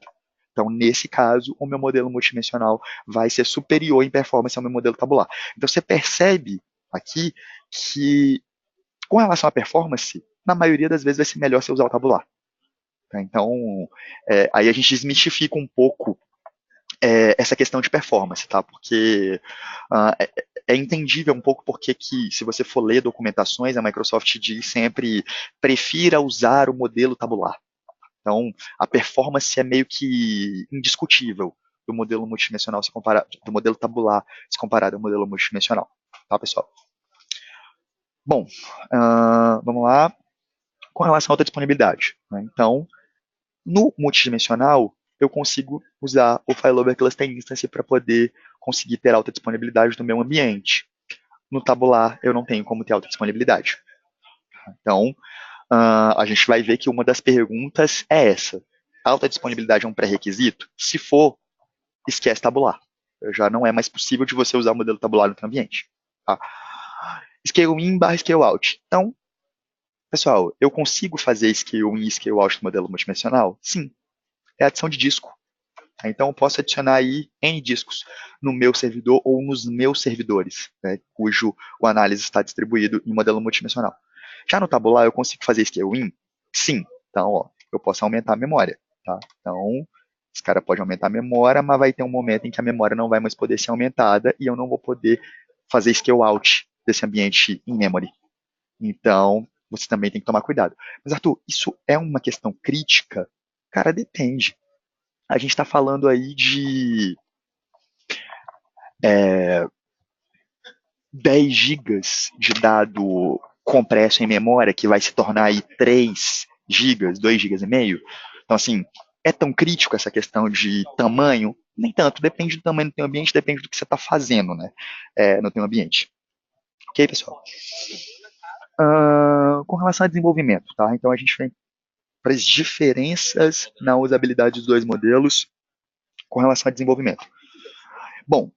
Então, nesse caso, o meu modelo multidimensional vai ser superior em performance ao meu modelo tabular. Então, você percebe aqui que, com relação à performance, na maioria das vezes vai ser melhor você usar o tabular. Tá? Então, aí a gente desmistifica um pouco essa questão de performance, tá? Porque é entendível um pouco porque que, se você for ler documentações, a Microsoft diz sempre prefira usar o modelo tabular. Então, a performance é meio que indiscutível do modelo multidimensional se comparar, do modelo tabular se comparado ao modelo multidimensional, tá, pessoal? Bom, vamos lá. Com relação à alta disponibilidade, né? Então, no multidimensional, eu consigo usar o Failover Cluster Instance para poder conseguir ter alta disponibilidade no meu ambiente. No tabular, eu não tenho como ter alta disponibilidade. Então, a gente vai ver que uma das perguntas é essa. Alta disponibilidade é um pré-requisito? Se for, esquece tabular. Já não é mais possível de você usar o modelo tabular no seu ambiente. Tá? Scale in barra scale out. Então, pessoal, eu consigo fazer scale in e scale out no modelo multidimensional? Sim. É adição de disco. Então, eu posso adicionar aí N discos no meu servidor ou nos meus servidores, né, cujo o análise está distribuído em modelo multidimensional. Já no tabular, eu consigo fazer scale in? Sim. Então, ó, eu posso aumentar a memória. Tá? Então, esse cara pode aumentar a memória, mas vai ter um momento em que a memória não vai mais poder ser aumentada e eu não vou poder fazer scale out desse ambiente in memory. Então, você também tem que tomar cuidado. Mas, Arthur, isso é uma questão crítica? Cara, depende. A gente está falando aí de 10 gigas de dado compresso em memória, que vai se tornar aí 3 gigas, 2 gigas e meio. Então, assim, é tão crítico essa questão de tamanho? Nem tanto, depende do tamanho do teu ambiente, depende do que você está fazendo, né, no teu ambiente. Ok, pessoal? Com relação a desenvolvimento, tá? Então, a gente vem para as diferenças na usabilidade dos dois modelos com relação a desenvolvimento. Bom,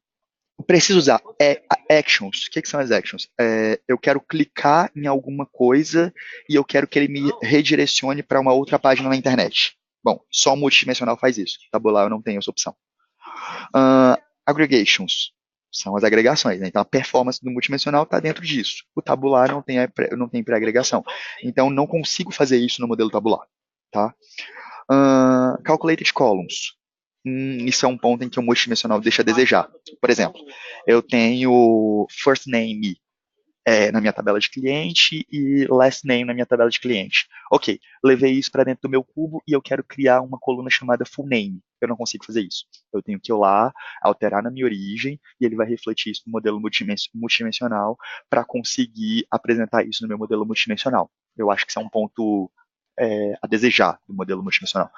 eu preciso usar actions. O que são as actions? Eu quero clicar em alguma coisa e eu quero que ele me redirecione para uma outra página na internet. Bom, só o multidimensional faz isso. Tabular eu não tenho essa opção. Aggregations são as agregações, né? Então a performance do multidimensional está dentro disso. O tabular não tem pré-agregação. Então não consigo fazer isso no modelo tabular. Tá? Calculated columns. Isso é um ponto em que o multidimensional deixa a desejar. Por exemplo, eu tenho first name na minha tabela de cliente e last name na minha tabela de cliente. Ok, levei isso para dentro do meu cubo e eu quero criar uma coluna chamada full name. Eu não consigo fazer isso. Eu tenho que ir lá, alterar na minha origem e ele vai refletir isso no modelo multidimensional para conseguir apresentar isso no meu modelo multidimensional. Eu acho que isso é um ponto a desejar do modelo multidimensional.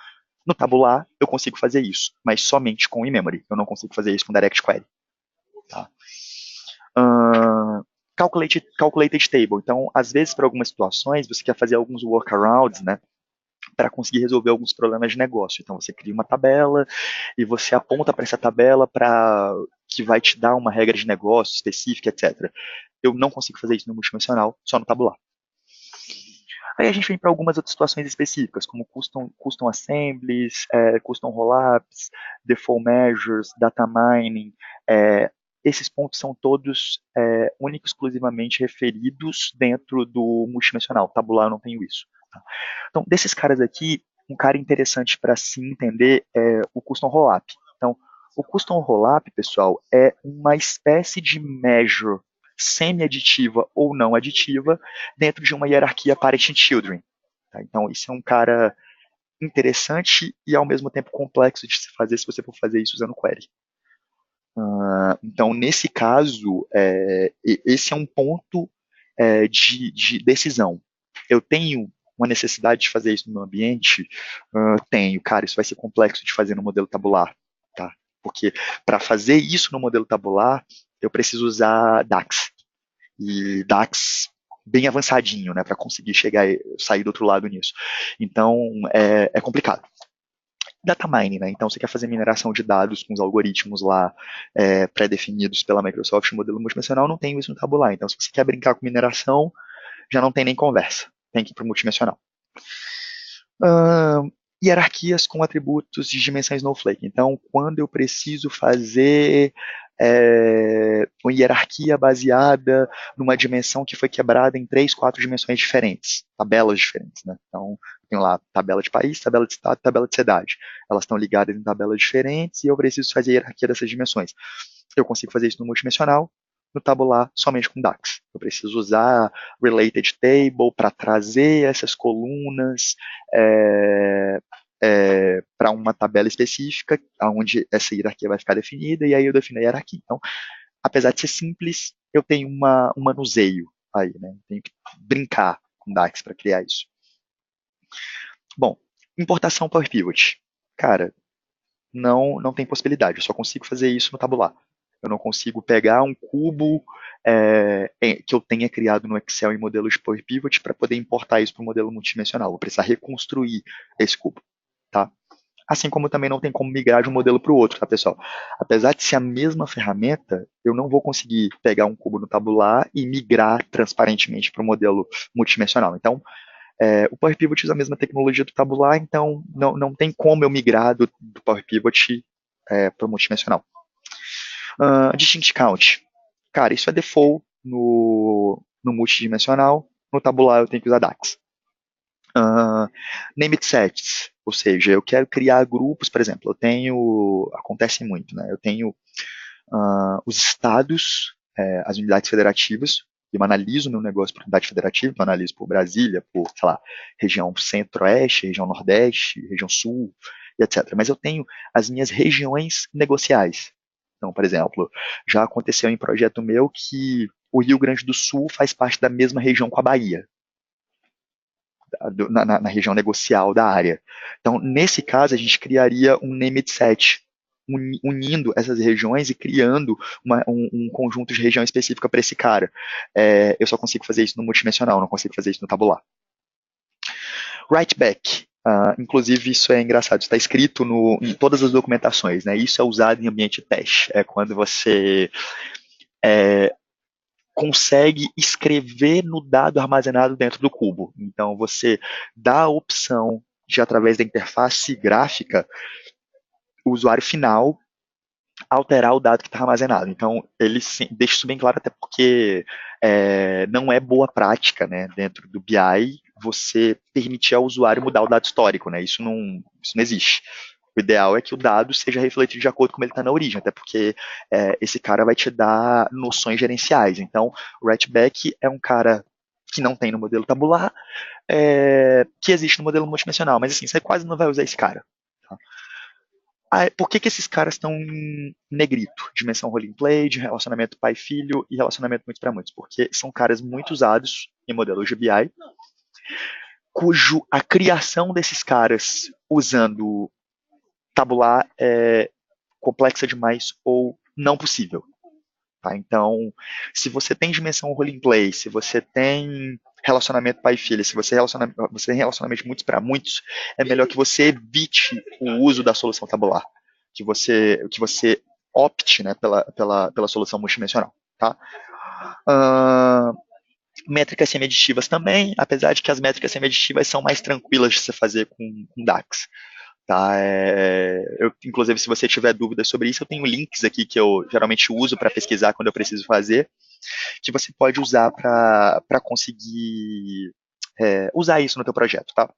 No tabular, eu consigo fazer isso, mas somente com in-memory. Eu não consigo fazer isso com direct query. Tá? Calculated table. Então, às vezes, para algumas situações, você quer fazer alguns workarounds, né, para conseguir resolver alguns problemas de negócio. Então, você cria uma tabela e você aponta para essa tabela para que vai te dar uma regra de negócio específica, etc. Eu não consigo fazer isso no multidimensional, só no tabular. Aí a gente vem para algumas outras situações específicas, como custom assemblies, custom rollups, default measures, data mining. Esses pontos são todos único e exclusivamente referidos dentro do multidimensional. Tabular eu não tenho isso. Tá? Então, desses caras aqui, um cara interessante para se entender é o custom rollup. Então, o custom rollup, pessoal, é uma espécie de measure semi-aditiva ou não aditiva dentro de uma hierarquia parent and children. Tá? Então, isso é um cara interessante e ao mesmo tempo complexo de se fazer se você for fazer isso usando query. Então, nesse caso, esse é um ponto de decisão. Eu tenho uma necessidade de fazer isso no meu ambiente? Tenho. Cara, isso vai ser complexo de fazer no modelo tabular. Tá? Porque para fazer isso no modelo tabular, eu preciso usar DAX. E DAX bem avançadinho, né, para conseguir sair do outro lado nisso. Então, é complicado. Data mining, né? Então, você quer fazer mineração de dados com os algoritmos lá pré-definidos pela Microsoft, o modelo multidimensional, não tem isso no tabular. Então, se você quer brincar com mineração, já não tem nem conversa. Tem que ir para o multidimensional. hierarquias com atributos de dimensão Snowflake. Então, quando eu preciso fazer uma hierarquia baseada numa dimensão que foi quebrada em 3, 4 dimensões diferentes, tabelas diferentes, né? Então, tem lá tabela de país, tabela de estado, tabela de cidade. Elas estão ligadas em tabelas diferentes e eu preciso fazer a hierarquia dessas dimensões. Eu consigo fazer isso no multidimensional, no tabular somente com DAX. Eu preciso usar Related Table para trazer essas colunas para uma tabela específica, onde essa hierarquia vai ficar definida, e aí eu defino a hierarquia. Então, apesar de ser simples, eu tenho um manuseio aí, né? Tenho que brincar com DAX para criar isso. Bom, importação Power Pivot. Cara, não tem possibilidade, eu só consigo fazer isso no tabular. Eu não consigo pegar um cubo que eu tenha criado no Excel em modelos de Power Pivot para poder importar isso para o modelo multidimensional. Vou precisar reconstruir esse cubo, tá? Assim como também não tem como migrar de um modelo para o outro, tá, pessoal? Apesar de ser a mesma ferramenta, eu não vou conseguir pegar um cubo no tabular e migrar transparentemente para o modelo multidimensional. Então, o Power Pivot usa a mesma tecnologia do tabular, então não tem como eu migrar do Power Pivot para o multidimensional. Distinct Count. Cara, isso é default no multidimensional. No tabular eu tenho que usar DAX. Named Sets, ou seja, eu quero criar grupos, por exemplo, acontece muito, né? Eu tenho os estados, as unidades federativas, eu analiso o meu negócio por unidade federativa, eu analiso por Brasília, por, sei lá, região centro-oeste, região nordeste, região sul, etc. Mas eu tenho as minhas regiões negociais. Então, por exemplo, já aconteceu em projeto meu que o Rio Grande do Sul faz parte da mesma região com a Bahia, na região negocial da área. Então, nesse caso, a gente criaria um named set, unindo essas regiões e criando um conjunto de região específica para esse cara. Eu só consigo fazer isso no multidimensional, não consigo fazer isso no tabular. Write back. Inclusive, isso é engraçado, está escrito em todas as documentações, né? Isso é usado em ambiente teste. É quando você consegue escrever no dado armazenado dentro do cubo. Então, você dá a opção de, através da interface gráfica, o usuário final alterar o dado que está armazenado. Então, ele deixa isso bem claro, até porque não é boa prática, né, dentro do BI, você permitir ao usuário mudar o dado histórico, né? Isso não existe. O ideal é que o dado seja refletido de acordo com como ele está na origem, até porque esse cara vai te dar noções gerenciais. Então, o writeback é um cara que não tem no modelo tabular, que existe no modelo multidimensional, mas assim, você quase não vai usar esse cara. Tá? Por que esses caras estão em negrito? Dimensão role play, de relacionamento pai-filho e relacionamento muitos para muitos. Porque são caras muito usados em modelos de BI, cujo a criação desses caras usando tabular é complexa demais ou não possível. Tá? Então, se você tem dimensão role play, se você tem relacionamento pai e filha, se você tem relacionamento muitos para muitos, é melhor que você evite o uso da solução tabular, que você opte, né, pela solução multidimensional. Tá? Métricas semeditivas também, apesar de que as métricas semeditivas são mais tranquilas de se fazer com DAX. Tá? Inclusive, se você tiver dúvidas sobre isso, eu tenho links aqui que eu geralmente uso para pesquisar quando eu preciso fazer, que você pode usar para conseguir usar isso no teu projeto. Tá?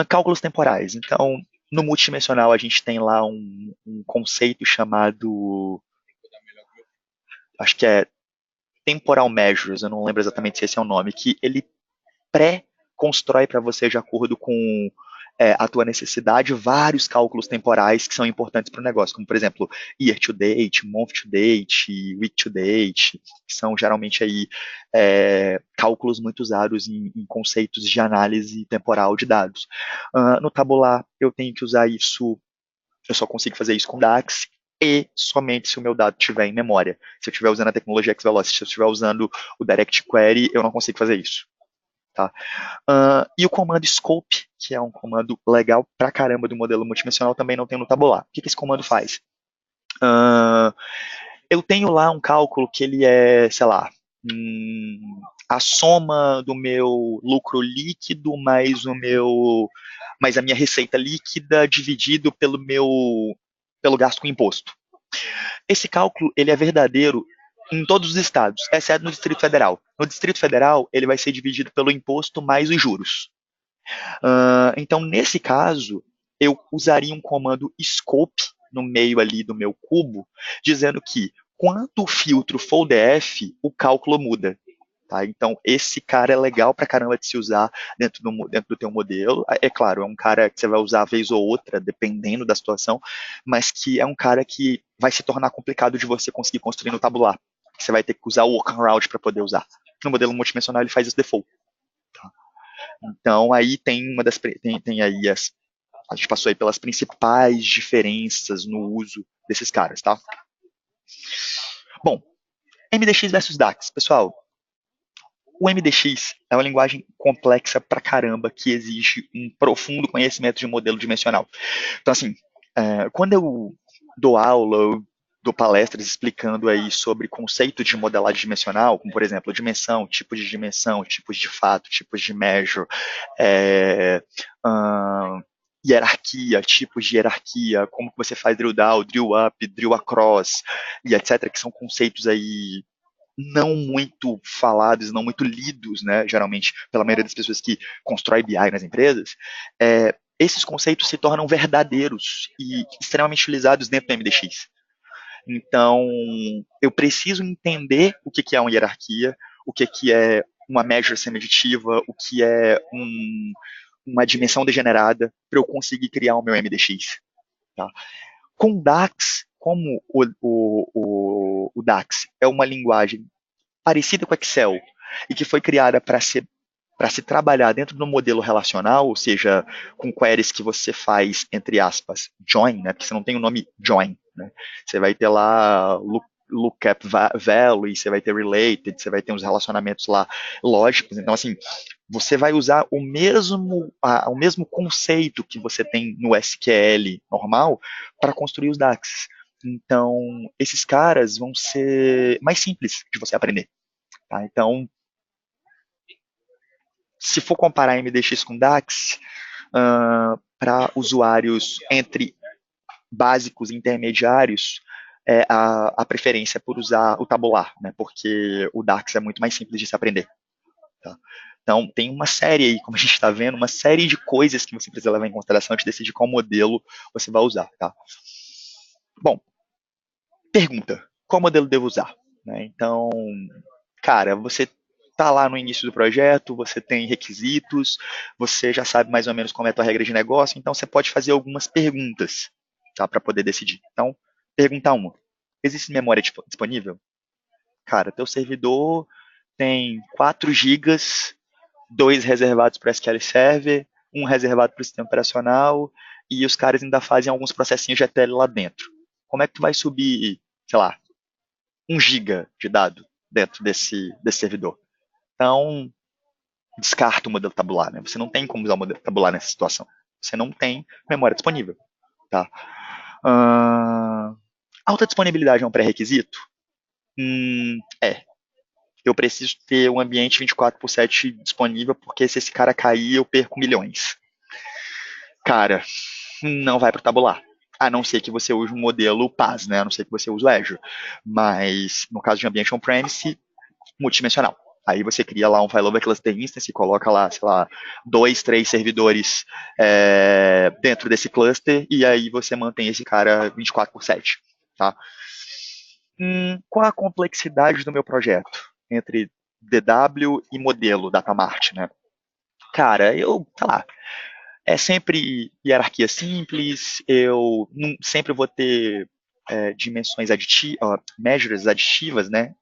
Cálculos temporais. Então, no multidimensional, a gente tem lá um conceito chamado, acho que é temporal measures, eu não lembro exatamente se esse é o nome, que ele pré-constrói para você de acordo com a tua necessidade vários cálculos temporais que são importantes para o negócio, como por exemplo year to date, month to date, week to date, que são geralmente aí cálculos muito usados em conceitos de análise temporal de dados. No tabular eu tenho que usar isso, eu só consigo fazer isso com DAX e somente se o meu dado estiver em memória. Se eu estiver usando a tecnologia Xvelocity, se eu estiver usando o Direct Query, eu não consigo fazer isso. Tá? E o comando scope, que é um comando legal pra caramba do modelo multidimensional, também não tem no tabular. O que esse comando faz? Eu tenho lá um cálculo que ele é, sei lá, a soma do meu lucro líquido mais o meu mais a minha receita líquida dividido pelo gasto com imposto. Esse cálculo ele é verdadeiro em todos os estados, exceto no Distrito Federal. No Distrito Federal, ele vai ser dividido pelo imposto mais os juros. Então, nesse caso, eu usaria um comando scope no meio ali do meu cubo, dizendo que quanto o filtro for o DF, o cálculo muda. Tá? Então, esse cara é legal pra caramba de se usar dentro do teu modelo. É claro, é um cara que você vai usar vez ou outra, dependendo da situação, mas que é um cara que vai se tornar complicado de você conseguir construir no tabular. Você vai ter que usar o workaround para poder usar. No modelo multidimensional, ele faz isso default. Tá? Então, aí tem uma das... Tem aí a gente passou aí pelas principais diferenças no uso desses caras, tá? Bom, MDX versus DAX. Pessoal, o MDX é uma linguagem complexa pra caramba que exige um profundo conhecimento de modelo dimensional. Então, assim, quando eu dou aula, eu dou palestras explicando aí sobre conceitos de modelagem dimensional, como, por exemplo, dimensão, tipos de fato, tipos de measure, hierarquia, tipos de hierarquia, como que você faz drill down, drill up, drill across, e etc., que são conceitos aí não muito falados, não muito lidos, né, geralmente pela maioria das pessoas que constrói BI nas empresas, esses conceitos se tornam verdadeiros e extremamente utilizados dentro do MDX. Então, eu preciso entender o que é uma hierarquia, o que é uma measure semi-aditiva, o que é uma dimensão degenerada, para eu conseguir criar o meu MDX. Tá? Com DAX, como o DAX é uma linguagem parecida com Excel e que foi criada para se trabalhar dentro do modelo relacional, ou seja, com queries que você faz, entre aspas, join, né, porque você não tem o nome join. Né, você vai ter lá lookup value, você vai ter related, você vai ter uns relacionamentos lá lógicos. Então, assim, você vai usar o mesmo conceito que você tem no SQL normal para construir os DAX. Então, esses caras vão ser mais simples de você aprender. Tá? Então, se for comparar MDX com DAX, para usuários entre básicos e intermediários, a preferência é por usar o tabular, né? Porque o DAX é muito mais simples de se aprender. Tá? Então, tem uma série aí, como a gente está vendo, uma série de coisas que você precisa levar em consideração antes de decidir qual modelo você vai usar. Tá? Bom, pergunta, qual modelo devo usar? Né? Então, cara, você tá lá no início do projeto, você tem requisitos, você já sabe mais ou menos como é a tua regra de negócio, então você pode fazer algumas perguntas, tá, para poder decidir. Então, pergunta 1. Existe memória disponível? Cara, teu servidor tem 4 gigas, 2 reservados para SQL Server, 1 reservado para o sistema operacional, e os caras ainda fazem alguns processinhos de ETL lá dentro. Como é que tu vai subir, sei lá, 1 giga de dado dentro desse servidor? Então, descarta o modelo tabular, né? Você não tem como usar o modelo tabular nessa situação. Você não tem memória disponível, tá? Alta disponibilidade é um pré-requisito? Eu preciso ter um ambiente 24/7 disponível, porque se esse cara cair, eu perco milhões. Cara, não vai para o tabular. A não ser que você use um modelo PaaS, né? A não ser que você use o Azure. Mas, no caso de ambiente on-premise, multidimensional. Aí você cria lá um Failover Cluster Instance e coloca lá, sei lá, 2, 3 servidores dentro desse cluster e aí você mantém esse cara 24/7. Tá? Qual a complexidade do meu projeto entre DW e modelo Datamart, né? Cara, sei lá, é sempre hierarquia simples, eu sempre vou ter dimensões measures aditivas, né?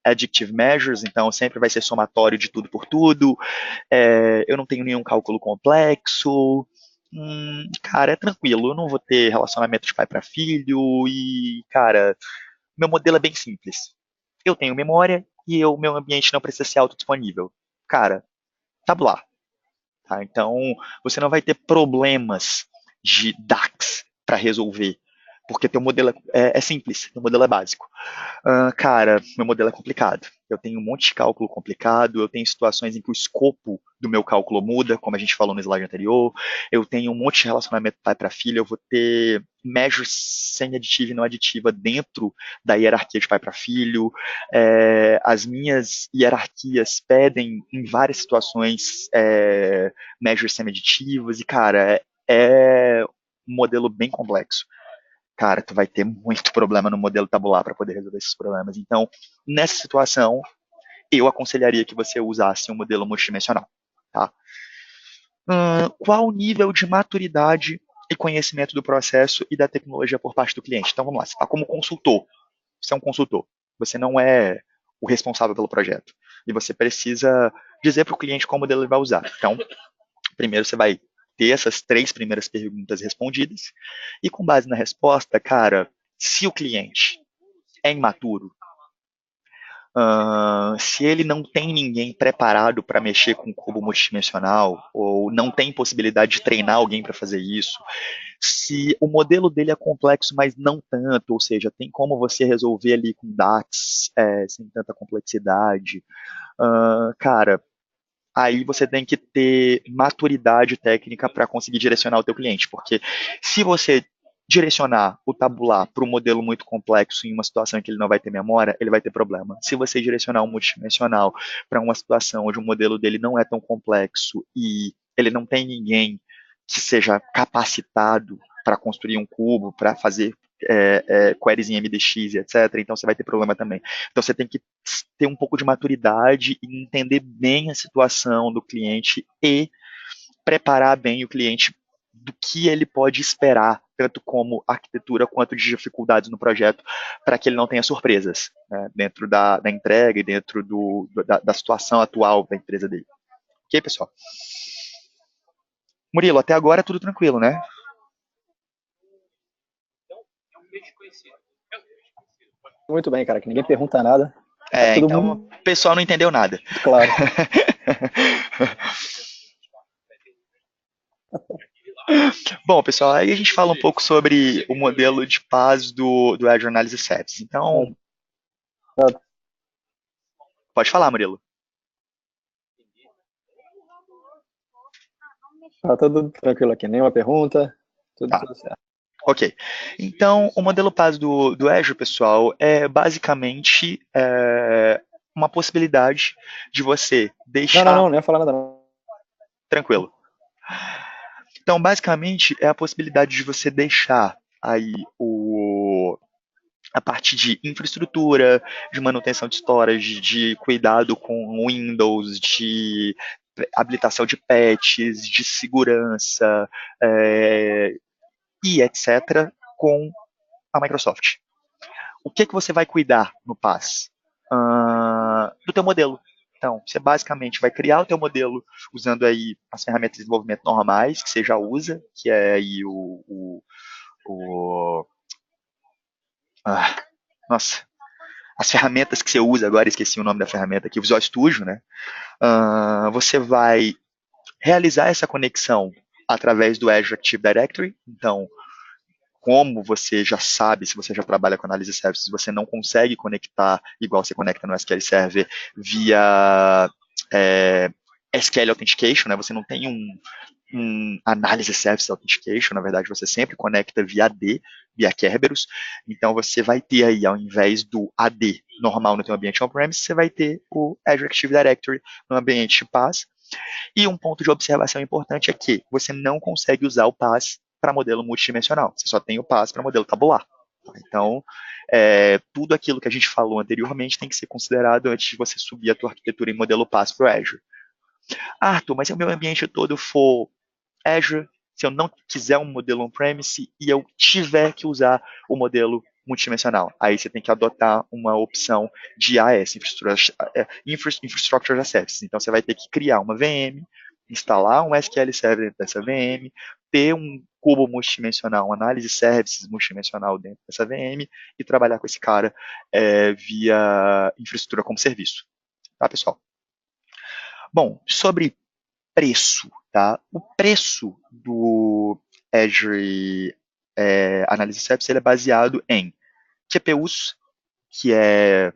Additive measures, então sempre vai ser somatório de tudo por tudo. Eu não tenho nenhum cálculo complexo. Cara, é tranquilo, eu não vou ter relacionamento de pai para filho e, cara, meu modelo é bem simples. Eu tenho memória e meu ambiente não precisa ser autodisponível. Cara, tabular. Tá? Então, você não vai ter problemas de DAX para resolver, porque teu modelo é simples, teu modelo é básico. Cara, meu modelo é complicado. eu tenho um monte de cálculo complicado, eu tenho situações em que o escopo do meu cálculo muda, como a gente falou no slide anterior, eu tenho um monte de relacionamento pai para filha, eu vou ter measures sem aditiva e não aditiva dentro da hierarquia de pai para filho, as minhas hierarquias pedem, em várias situações, measures semi-aditivas, e, cara, é um modelo bem complexo. Cara, tu vai ter muito problema no modelo tabular para poder resolver esses problemas. Então, nessa situação, eu aconselharia que você usasse um modelo multidimensional. Tá? Qual o nível de maturidade e conhecimento do processo e da tecnologia por parte do cliente? Então, vamos lá. Você está como consultor. Você é um consultor. Você não é o responsável pelo projeto. E você precisa dizer para o cliente qual modelo ele vai usar. Então, primeiro você vai ter essas 3 primeiras perguntas respondidas. E com base na resposta, cara, se o cliente é imaturo, se ele não tem ninguém preparado para mexer com cubo multidimensional, ou não tem possibilidade de treinar alguém para fazer isso, se o modelo dele é complexo, mas não tanto, ou seja, tem como você resolver ali com DAX, sem tanta complexidade, cara, aí você tem que ter maturidade técnica para conseguir direcionar o teu cliente, porque se você direcionar o tabular para um modelo muito complexo em uma situação em que ele não vai ter memória, ele vai ter problema. Se você direcionar um multidimensional para uma situação onde o modelo dele não é tão complexo e ele não tem ninguém que seja capacitado para construir um cubo, para fazer queries em MDX, etc., então você vai ter problema também. Então você tem que ter um pouco de maturidade e entender bem a situação do cliente e preparar bem o cliente do que ele pode esperar, tanto como arquitetura quanto de dificuldades no projeto, para que ele não tenha surpresas, né, dentro da entrega e dentro da situação atual da empresa dele. Ok, pessoal? Murilo, até agora é tudo tranquilo, né? Muito bem, cara, que ninguém pergunta nada. Tá tudo Então o pessoal não entendeu nada. muito claro. Bom, pessoal, aí a gente fala um pouco sobre o modelo de paz do Azure Analysis Services. Então, pode falar, Murilo. Tá tudo tranquilo aqui, nenhuma pergunta, tudo certo. Ok. Então, o modelo PaaS do Azure, pessoal, é basicamente uma possibilidade de você deixar... Não ia falar nada não. Tranquilo. Então, basicamente, é a possibilidade de você deixar aí a parte de infraestrutura, de manutenção de storage, de cuidado com Windows, de habilitação de patches, de segurança, e etc., com a Microsoft. O que você vai cuidar no PaaS? Do teu modelo. Então, você basicamente vai criar o teu modelo usando aí as ferramentas de desenvolvimento normais que você já usa, que é aí nossa, as ferramentas que você usa, agora esqueci o nome da ferramenta aqui, o Visual Studio, né? Você vai realizar essa conexão através do Azure Active Directory. Então, como você já sabe, se você já trabalha com análise de services, você não consegue conectar igual você conecta no SQL Server via SQL Authentication, né? Você não tem um análise service authentication, na verdade você sempre conecta via AD, via Kerberos, então você vai ter aí, ao invés do AD normal no teu ambiente on-premise, você vai ter o Azure Active Directory no ambiente PaaS. E um ponto de observação importante é que você não consegue usar o PaaS para modelo multidimensional, você só tem o PaaS para modelo tabular. Então, tudo aquilo que a gente falou anteriormente tem que ser considerado antes de você subir a tua arquitetura em modelo PaaS para o Azure. Arthur, mas se o meu ambiente todo for Azure, se eu não quiser um modelo on-premise e eu tiver que usar o modelo multidimensional, aí você tem que adotar uma opção de AS, Infrastructure as Services. Então você vai ter que criar uma VM, instalar um SQL Server dentro dessa VM, ter um cubo multidimensional, uma análise services multidimensional dentro dessa VM e trabalhar com esse cara via infraestrutura como serviço. Tá, pessoal? Bom, sobre preço, tá? O preço do Azure Analysis Services ele é baseado em GPUs, que é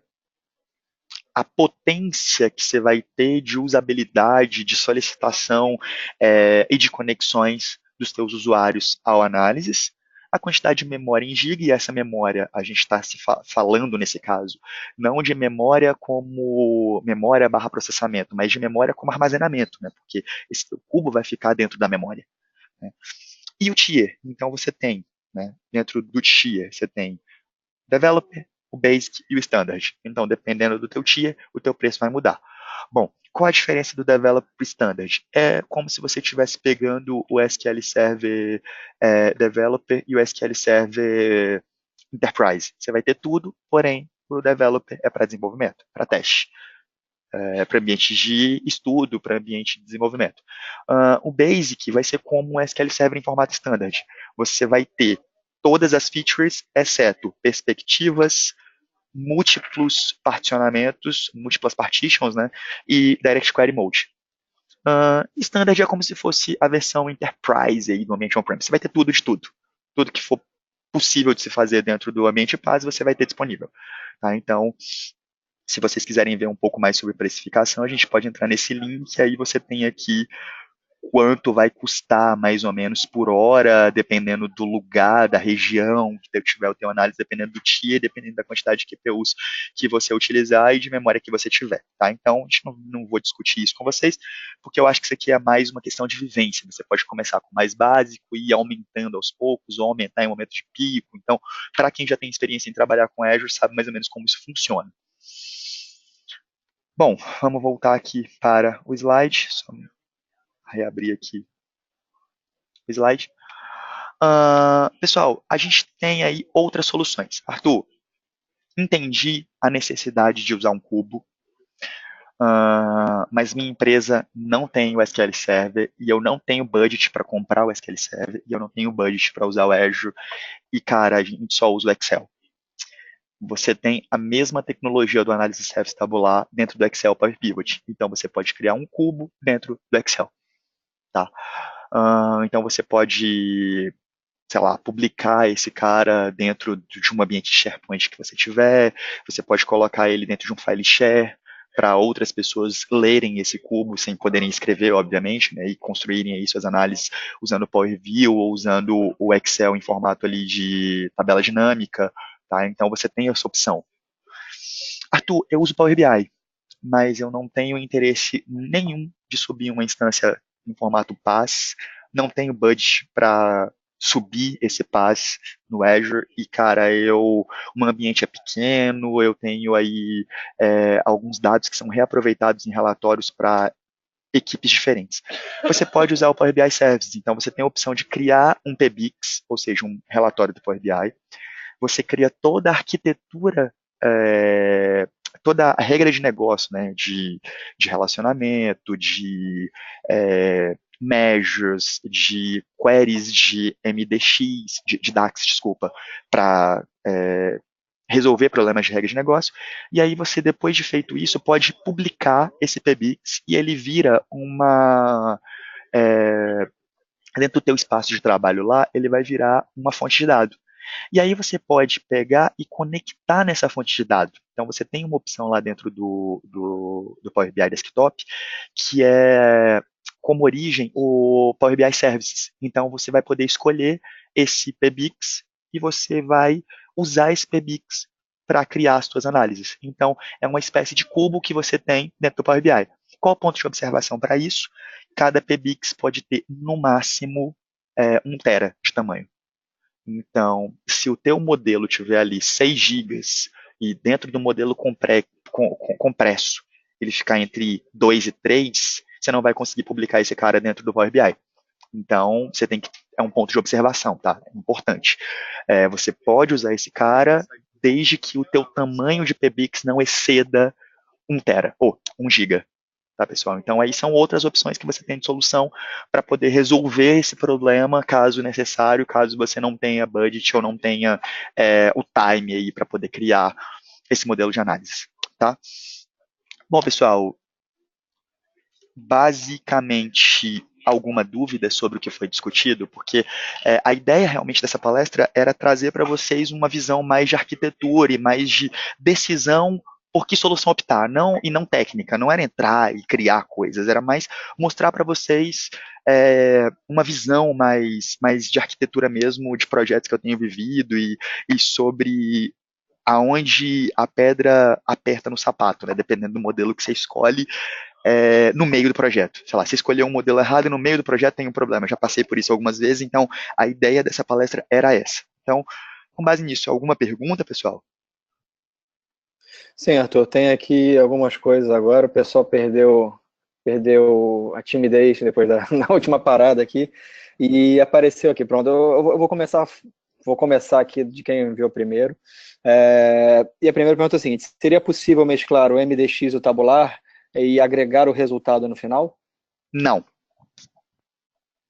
a potência que você vai ter de usabilidade, de solicitação e de conexões dos teus usuários ao análises, a quantidade de memória em giga, e essa memória, a gente está se falando nesse caso, não de memória como memória barra processamento, mas de memória como armazenamento, né? Porque esse teu cubo vai ficar dentro da memória. Né? E o tier, então você tem, né, dentro do tier, você tem Developer, o Basic e o Standard. Então, dependendo do teu tier, o teu preço vai mudar. Bom, qual a diferença do Developer para o Standard? É como se você estivesse pegando o SQL Server Developer e o SQL Server Enterprise. Você vai ter tudo, porém, o Developer é para desenvolvimento, para teste. Para ambiente de estudo, para ambiente de desenvolvimento. O Basic vai ser como um SQL Server em formato standard. Você vai ter todas as features, exceto perspectivas, múltiplos particionamentos, múltiplas partitions, né, e Direct Query Mode. Standard é como se fosse a versão Enterprise aí do ambiente on-premise. Você vai ter tudo de tudo. Tudo que for possível de se fazer dentro do ambiente PaaS, você vai ter disponível. Tá? Então, se vocês quiserem ver um pouco mais sobre precificação, a gente pode entrar nesse link, aí você tem aqui quanto vai custar mais ou menos por hora, dependendo do lugar, da região que tiver o teu análise, dependendo do tier, dependendo da quantidade de QPUs que você utilizar e de memória que você tiver, tá? Então, a gente não vou discutir isso com vocês, porque eu acho que isso aqui é mais uma questão de vivência. Você pode começar com o mais básico e ir aumentando aos poucos, ou aumentar em momentos de pico. Então, para quem já tem experiência em trabalhar com Azure, sabe mais ou menos como isso funciona. Bom, vamos voltar aqui para o slide. Só reabrir aqui o slide. Pessoal, a gente tem aí outras soluções. Arthur, entendi a necessidade de usar um cubo, mas minha empresa não tem o SQL Server e eu não tenho budget para comprar o SQL Server e eu não tenho budget para usar o Azure e, cara, a gente só usa o Excel. Você tem a mesma tecnologia do análise service tabular dentro do Excel Power Pivot. Então, você pode criar um cubo dentro do Excel. Tá? Então, você pode, sei lá, publicar esse cara dentro de um ambiente de SharePoint que você tiver. Você pode colocar ele dentro de um file share para outras pessoas lerem esse cubo sem poderem escrever, obviamente, né, e construírem aí suas análises usando o Power View ou usando o Excel em formato ali de tabela dinâmica. Tá? Então, você tem essa opção. Arthur, eu uso Power BI, mas eu não tenho interesse nenhum de subir uma instância em formato PaaS, não tenho budget para subir esse PaaS no Azure, e, cara, o meu ambiente é pequeno, eu tenho aí alguns dados que são reaproveitados em relatórios para equipes diferentes. Você pode usar o Power BI Services, então você tem a opção de criar um PBIX, ou seja, um relatório do Power BI, você cria toda a arquitetura, toda a regra de negócio, né, de relacionamento, de measures, de queries de MDX, de DAX, desculpa, para resolver problemas de regra de negócio, e aí você, depois de feito isso, pode publicar esse PBIX e ele vira dentro do teu espaço de trabalho lá, ele vai virar uma fonte de dados. E aí você pode pegar e conectar nessa fonte de dados. Então você tem uma opção lá dentro do Power BI Desktop, que é como origem o Power BI Services. Então você vai poder escolher esse PBIX e você vai usar esse PBIX para criar as suas análises. Então é uma espécie de cubo que você tem dentro do Power BI. Qual o ponto de observação para isso? Cada PBIX pode ter, no máximo, 1 tera de tamanho. Então, se o teu modelo tiver ali 6 gigas e dentro do modelo compresso ele ficar entre 2 e 3, você não vai conseguir publicar esse cara dentro do Power BI. Então, você tem que, é um ponto de observação, tá? É importante. Você pode usar esse cara desde que o teu tamanho de PBIX não exceda 1 tera, ou 1 giga. Tá, pessoal? Então, aí são outras opções que você tem de solução para poder resolver esse problema, caso necessário, caso você não tenha budget ou não tenha o time aí para poder criar esse modelo de análise. Tá? Bom, pessoal, basicamente alguma dúvida sobre o que foi discutido, porque a ideia realmente dessa palestra era trazer para vocês uma visão mais de arquitetura e mais de decisão por que solução optar, não e não técnica, não era entrar e criar coisas, era mais mostrar para vocês uma visão mais de arquitetura mesmo, de projetos que eu tenho vivido e sobre aonde a pedra aperta no sapato, né, dependendo do modelo que você escolhe no meio do projeto. Sei lá, se escolher um modelo errado e no meio do projeto tem um problema. Já passei por isso algumas vezes, então a ideia dessa palestra era essa. Então, com base nisso, alguma pergunta, pessoal? Sim, Arthur, tem aqui algumas coisas agora. O pessoal perdeu a timidez depois na última parada aqui e apareceu aqui. Pronto, eu vou começar aqui de quem enviou primeiro. E a primeira pergunta é a seguinte: seria possível mesclar o MDX e o tabular e agregar o resultado no final? Não.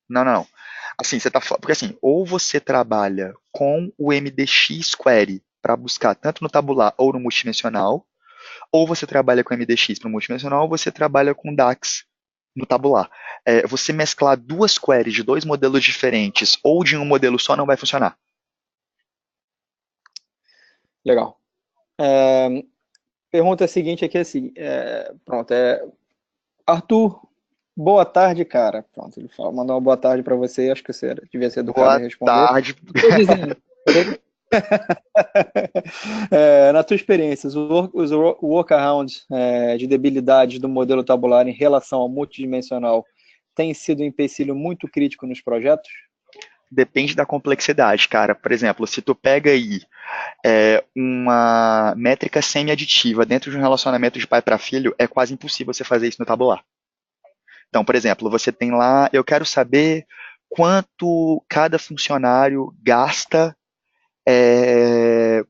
Não, não, não. Assim, porque assim, ou você trabalha com o MDX Query para buscar tanto no tabular ou no multidimensional, ou você trabalha com MDX para o multidimensional, ou você trabalha com DAX no tabular. Você mesclar duas queries de dois modelos diferentes ou de um modelo só não vai funcionar. Legal. Pergunta seguinte aqui é assim, pronto, Arthur, boa tarde, cara. Pronto, ele mandou uma boa tarde para você, acho que você devia ser educado Boa em responder. tarde. Estou dizendo. Na tua experiência, os workarounds de debilidades do modelo tabular em relação ao multidimensional têm sido um empecilho muito crítico nos projetos? Depende da complexidade, cara. Por exemplo, se tu pega aí uma métrica semi-aditiva dentro de um relacionamento de pai para filho, é quase impossível você fazer isso no tabular. Então, por exemplo, você tem lá, eu quero saber quanto cada funcionário gasta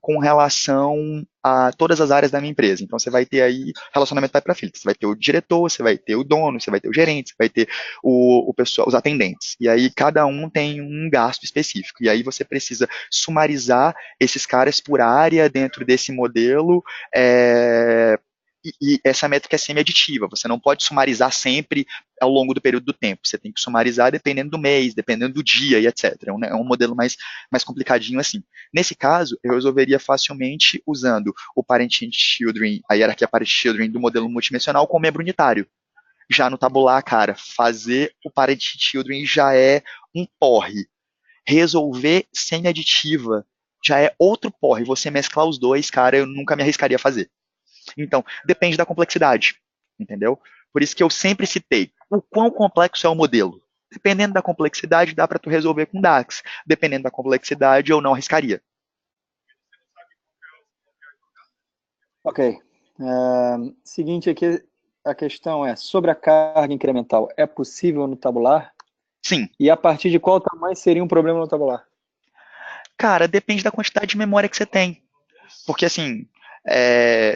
com relação a todas as áreas da minha empresa. Então, você vai ter aí relacionamento pai para filho. Você vai ter o diretor, você vai ter o dono, você vai ter o gerente, você vai ter o pessoal, os atendentes. E aí, cada um tem um gasto específico. E aí, você precisa sumarizar esses caras por área dentro desse modelo. E essa métrica é semi-aditiva, você não pode sumarizar sempre ao longo do período do tempo, você tem que sumarizar dependendo do mês, dependendo do dia e etc. É um modelo mais complicadinho assim. Nesse caso, eu resolveria facilmente usando o parent-children, a hierarquia parent-children do modelo multidimensional com membro unitário. Já no tabular, cara, fazer o parent-children já é um porre. Resolver semi-aditiva já é outro porre. Você mesclar os dois, cara, eu nunca me arriscaria a fazer. Então, depende da complexidade, entendeu? Por isso que eu sempre citei o quão complexo é o modelo. Dependendo da complexidade, dá para tu resolver com DAX. Dependendo da complexidade, eu não arriscaria. Ok. Seguinte aqui, a questão é, sobre a carga incremental, é possível no tabular? Sim. E a partir de qual tamanho seria um problema no tabular? Cara, depende da quantidade de memória que você tem. Porque, assim,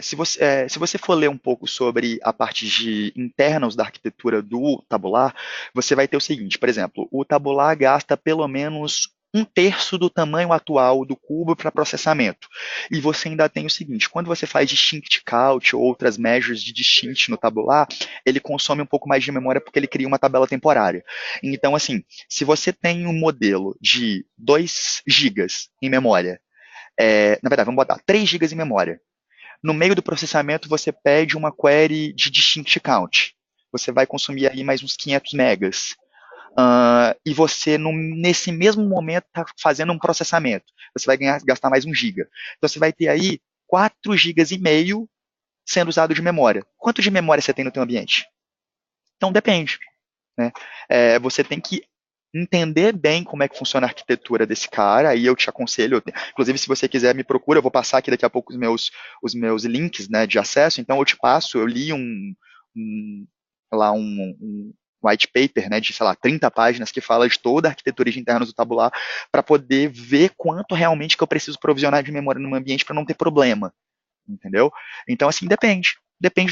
se você for ler um pouco sobre a parte de internals da arquitetura do tabular, você vai ter o seguinte, por exemplo, o tabular gasta pelo menos um terço do tamanho atual do cubo para processamento. E você ainda tem o seguinte, quando você faz distinct count ou outras measures de distinct no tabular, ele consome um pouco mais de memória porque ele cria uma tabela temporária. Então, assim, se você tem um modelo de 2 gigas em memória, na verdade, vamos botar 3 gigas em memória. No meio do processamento, você pede uma query de distinct count. Você vai consumir aí mais uns 500 megas. E você, nesse mesmo momento, está fazendo um processamento. Você vai gastar mais 1 giga. Então, você vai ter aí 4 gigas e meio sendo usado de memória. Quanto de memória você tem no teu ambiente? Então, depende. Né? Você tem que entender bem como é que funciona a arquitetura desse cara, aí eu te aconselho, inclusive se você quiser me procura, eu vou passar aqui daqui a pouco os meus links, né, de acesso, então eu te passo, eu li um white paper, né, de, sei lá, 30 páginas que fala de toda a arquitetura de internos do tabular, para poder ver quanto realmente que eu preciso provisionar de memória no meu ambiente para não ter problema, entendeu? Então, assim, depende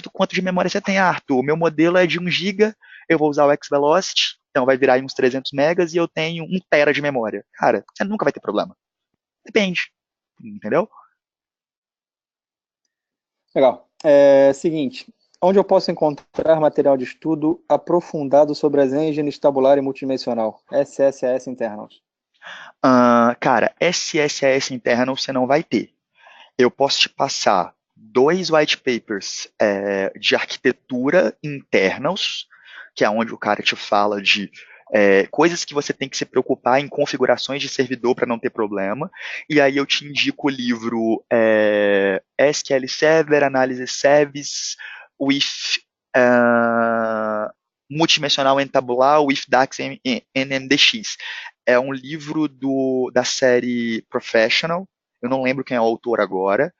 do quanto de memória você tem. Arthur, o meu modelo é de 1 giga, eu vou usar o X-Velocity, então vai virar aí uns 300 megas e eu tenho 1 tera de memória. Cara, você nunca vai ter problema. Depende, entendeu? Legal. Seguinte, onde eu posso encontrar material de estudo aprofundado sobre as engines tabular e multidimensional, SSAS internals? Cara, SSAS interno você não vai ter. Eu posso te passar 2 white papers de arquitetura internos, que é onde o cara te fala de coisas que você tem que se preocupar em configurações de servidor para não ter problema. E aí eu te indico o livro SQL Server Analysis Service with Multidimensional and Tabular with DAX and MDX. É um livro da série Professional, eu não lembro quem é o autor agora.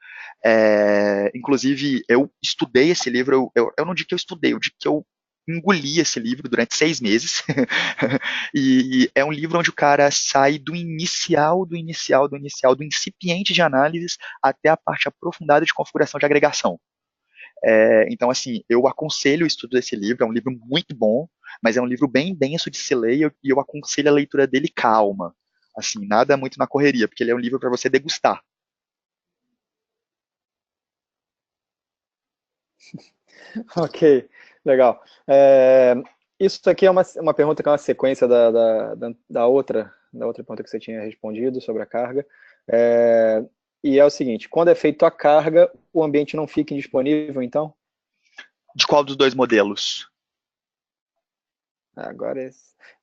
Inclusive, eu estudei esse livro, eu não digo que eu estudei, eu digo que eu engoli esse livro durante 6 meses. E é um livro onde o cara sai do incipiente de análises até a parte aprofundada de configuração de agregação. Então, assim, eu aconselho o estudo desse livro, é um livro muito bom, mas é um livro bem denso de se ler e eu aconselho a leitura dele calma. Assim, nada muito na correria, porque ele é um livro para você degustar. Ok, legal. Isso aqui é uma pergunta que é uma sequência da outra pergunta que você tinha respondido sobre a carga. E é o seguinte, quando é feito a carga, o ambiente não fica indisponível, então? De qual dos dois modelos? Agora,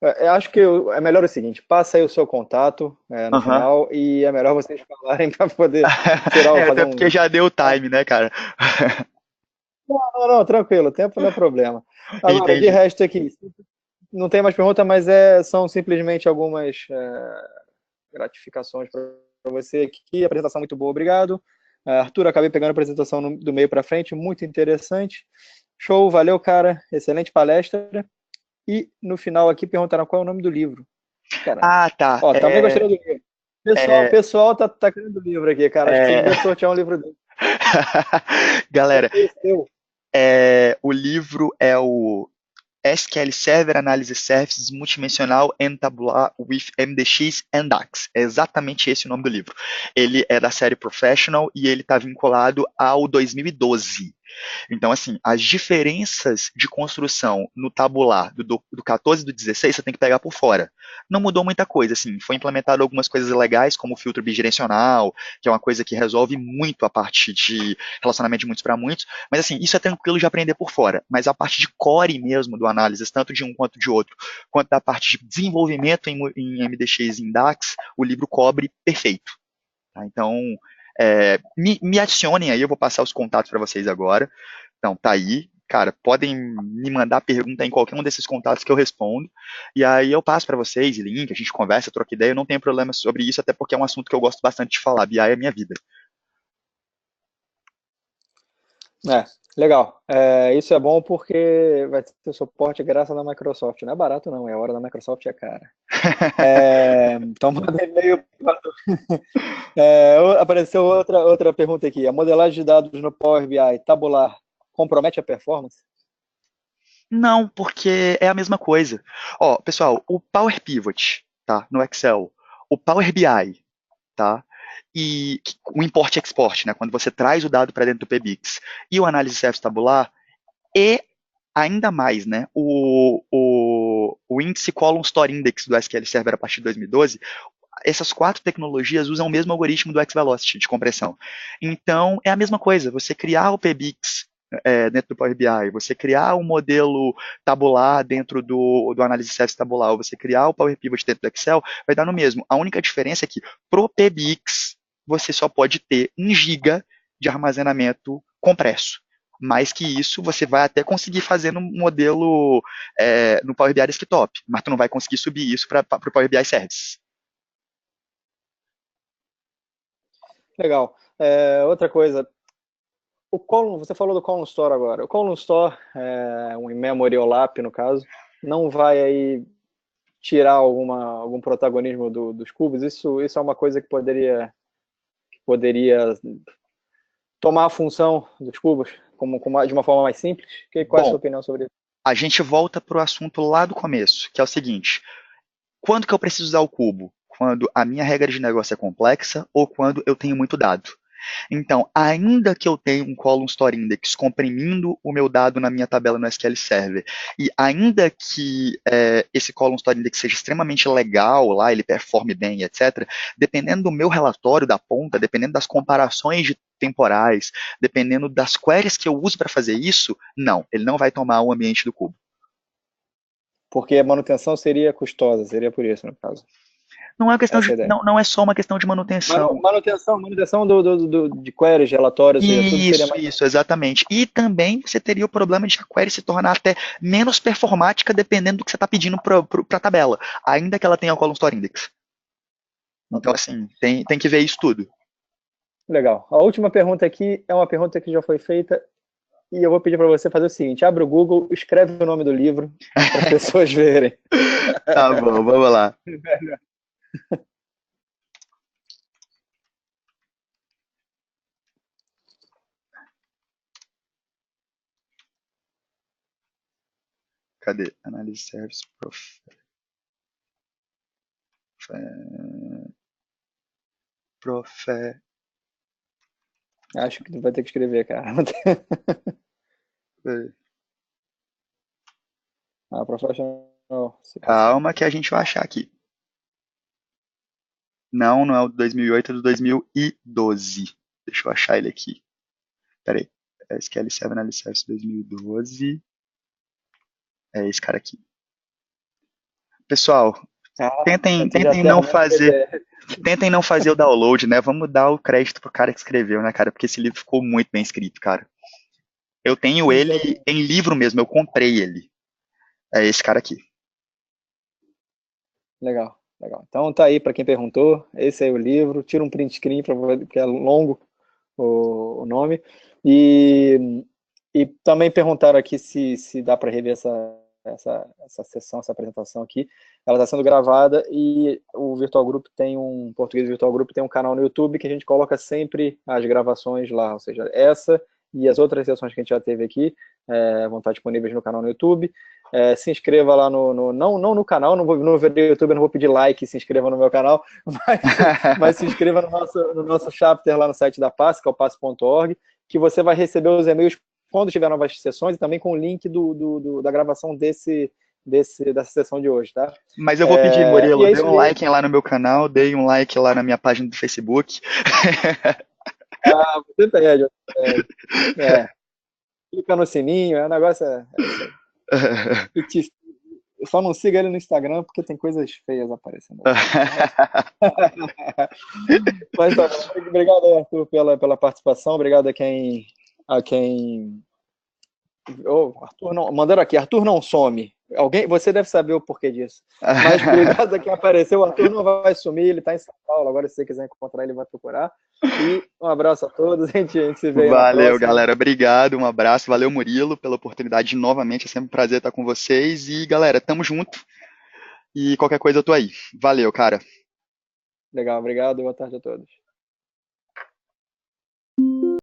eu acho que é melhor o seguinte, passa aí o seu contato no final e é melhor vocês falarem para poder tirar fazer até porque já deu o time, né, cara? Não, tranquilo, o tempo não é problema. Agora, Entendi. de resto aqui, não tem mais pergunta, mas são simplesmente algumas gratificações para você aqui. Apresentação muito boa, obrigado. Arthur, acabei pegando a apresentação do meio para frente, muito interessante. Show, valeu, cara. Excelente palestra. E no final aqui perguntaram qual é o nome do livro. Cara, tá. Também gostaria do livro. Pessoal tá querendo o livro aqui, cara. Acho que você devia sortear um livro dele. Galera, o livro é o SQL Server Analysis Services Multidimensional and Tabular with MDX and DAX. É exatamente esse o nome do livro. Ele é da série Professional e ele está vinculado ao 2012. Então, assim, as diferenças de construção no tabular do 14 e do 16 você tem que pegar por fora. Não mudou muita coisa, assim, foi implementado algumas coisas legais, como o filtro bidirecional, que é uma coisa que resolve muito a parte de relacionamento de muitos para muitos, mas assim, isso é tranquilo de aprender por fora, mas a parte de core mesmo do análise, tanto de um quanto de outro, quanto da parte de desenvolvimento em MDX e em DAX, o livro cobre perfeito. Tá? Então, me adicionem aí, eu vou passar os contatos para vocês agora. Então, tá aí. Cara, podem me mandar pergunta em qualquer um desses contatos que eu respondo. E aí eu passo para vocês, link, a gente conversa, troca ideia. Eu não tenho problema sobre isso, até porque é um assunto que eu gosto bastante de falar. BI é minha vida. Legal. Isso é bom porque vai ter suporte graças à Microsoft. Não é barato, não. É hora da Microsoft, é cara. Então, manda e-mail. Apareceu outra pergunta aqui. A modelagem de dados no Power BI tabular compromete a performance? Não, porque é a mesma coisa. Ó, pessoal, o Power Pivot, tá, no Excel, o Power BI, tá, e o import e export, né, quando você traz o dado para dentro do PBIX, e o análise service tabular, e ainda mais, né, o índice Column Store Index do SQL Server a partir de 2012, essas 4 tecnologias usam o mesmo algoritmo do X-Velocity de compressão. Então, é a mesma coisa, você criar o PBIX dentro do Power BI, você criar um modelo tabular dentro do análise service tabular, ou você criar o Power Pivot dentro do Excel, vai dar no mesmo. A única diferença é que pro PBIX você só pode ter 1 GB de armazenamento compresso. Mais que isso, você vai até conseguir fazer no modelo no Power BI Desktop, mas tu não vai conseguir subir isso para o Power BI Service. Legal. Outra coisa, você falou do Column Store agora. O Column Store, um in-memory OLAP no caso, não vai aí tirar algum protagonismo dos cubos? Isso é uma coisa que poderia tomar a função dos cubos de uma forma mais simples? Qual é a sua opinião sobre isso? A gente volta para o assunto lá do começo, que é o seguinte: quando que eu preciso usar o cubo? Quando a minha regra de negócio é complexa ou quando eu tenho muito dado. Então, ainda que eu tenha um column store index comprimindo o meu dado na minha tabela no SQL Server, e ainda que esse column store index seja extremamente legal lá, ele performe bem, etc., dependendo do meu relatório da ponta, dependendo das comparações de temporais, dependendo das queries que eu uso para fazer isso, não, ele não vai tomar o ambiente do cubo. Porque a manutenção seria custosa, seria por isso, no caso. Não é questão Essa é de, a ideia. não é só uma questão de manutenção. Manutenção de queries, relatórios, ou seja, tudo seria mais. Isso, exatamente. E também você teria o problema de a query se tornar até menos performática dependendo do que você está pedindo para a tabela, ainda que ela tenha o column store index. Então, assim, tem que ver isso tudo. Legal. A última pergunta aqui é uma pergunta que já foi feita e eu vou pedir para você fazer o seguinte: abre o Google, escreve o nome do livro para as pessoas verem. Tá bom, vamos lá. Cadê? Análise Service Profe. Acho que tu vai ter que escrever, cara. Professional. Calma que a gente vai achar aqui. Não, não é o de 2008, é do 2012. Deixa eu achar ele aqui. Pera aí. SQL Server Analysis Service 2012. É esse cara aqui. Pessoal, tentem não fazer o download, né? Vamos dar o crédito pro cara que escreveu, né, cara? Porque esse livro ficou muito bem escrito, cara. Eu tenho ele em livro mesmo, eu comprei ele. É esse cara aqui. Legal, legal. Então tá aí para quem perguntou, esse é o livro. Tira um print screen para ver que é longo o nome. E também perguntaram aqui se dá para rever essa sessão, essa apresentação aqui. Ela está sendo gravada e o Virtual Group Português Virtual Group tem um canal no YouTube que a gente coloca sempre as gravações lá, ou seja, essa e as outras sessões que a gente já teve aqui vão estar disponíveis no canal no YouTube. Se inscreva lá não no canal, não ver YouTube, não vou pedir like, se inscreva no meu canal, mas se inscreva no nosso chapter lá no site da PASS, que é o pass.org, que você vai receber os e-mails quando tiver novas sessões e também com o link da gravação dessa sessão de hoje, tá? Mas eu vou pedir, Murilo, dê um aí. like lá no meu canal, dê um like lá na minha página do Facebook. Você pede. Clica no sininho, o negócio fictício. Só não siga ele no Instagram porque tem coisas feias aparecendo. Mas tá, obrigado, Arthur, pela participação. Obrigado a quem Arthur não, mandaram aqui, Arthur não some. Você deve saber o porquê disso. Mas obrigado a quem apareceu. O Arthur não vai sumir, ele está em São Paulo. Agora, se você quiser encontrar ele, vai procurar. E um abraço a todos. A gente se vê aí na próxima. Valeu, galera. Obrigado, um abraço. Valeu, Murilo, pela oportunidade novamente. É sempre um prazer estar com vocês. E, galera, tamo junto. E qualquer coisa eu tô aí. Valeu, cara. Legal, obrigado. Boa tarde a todos.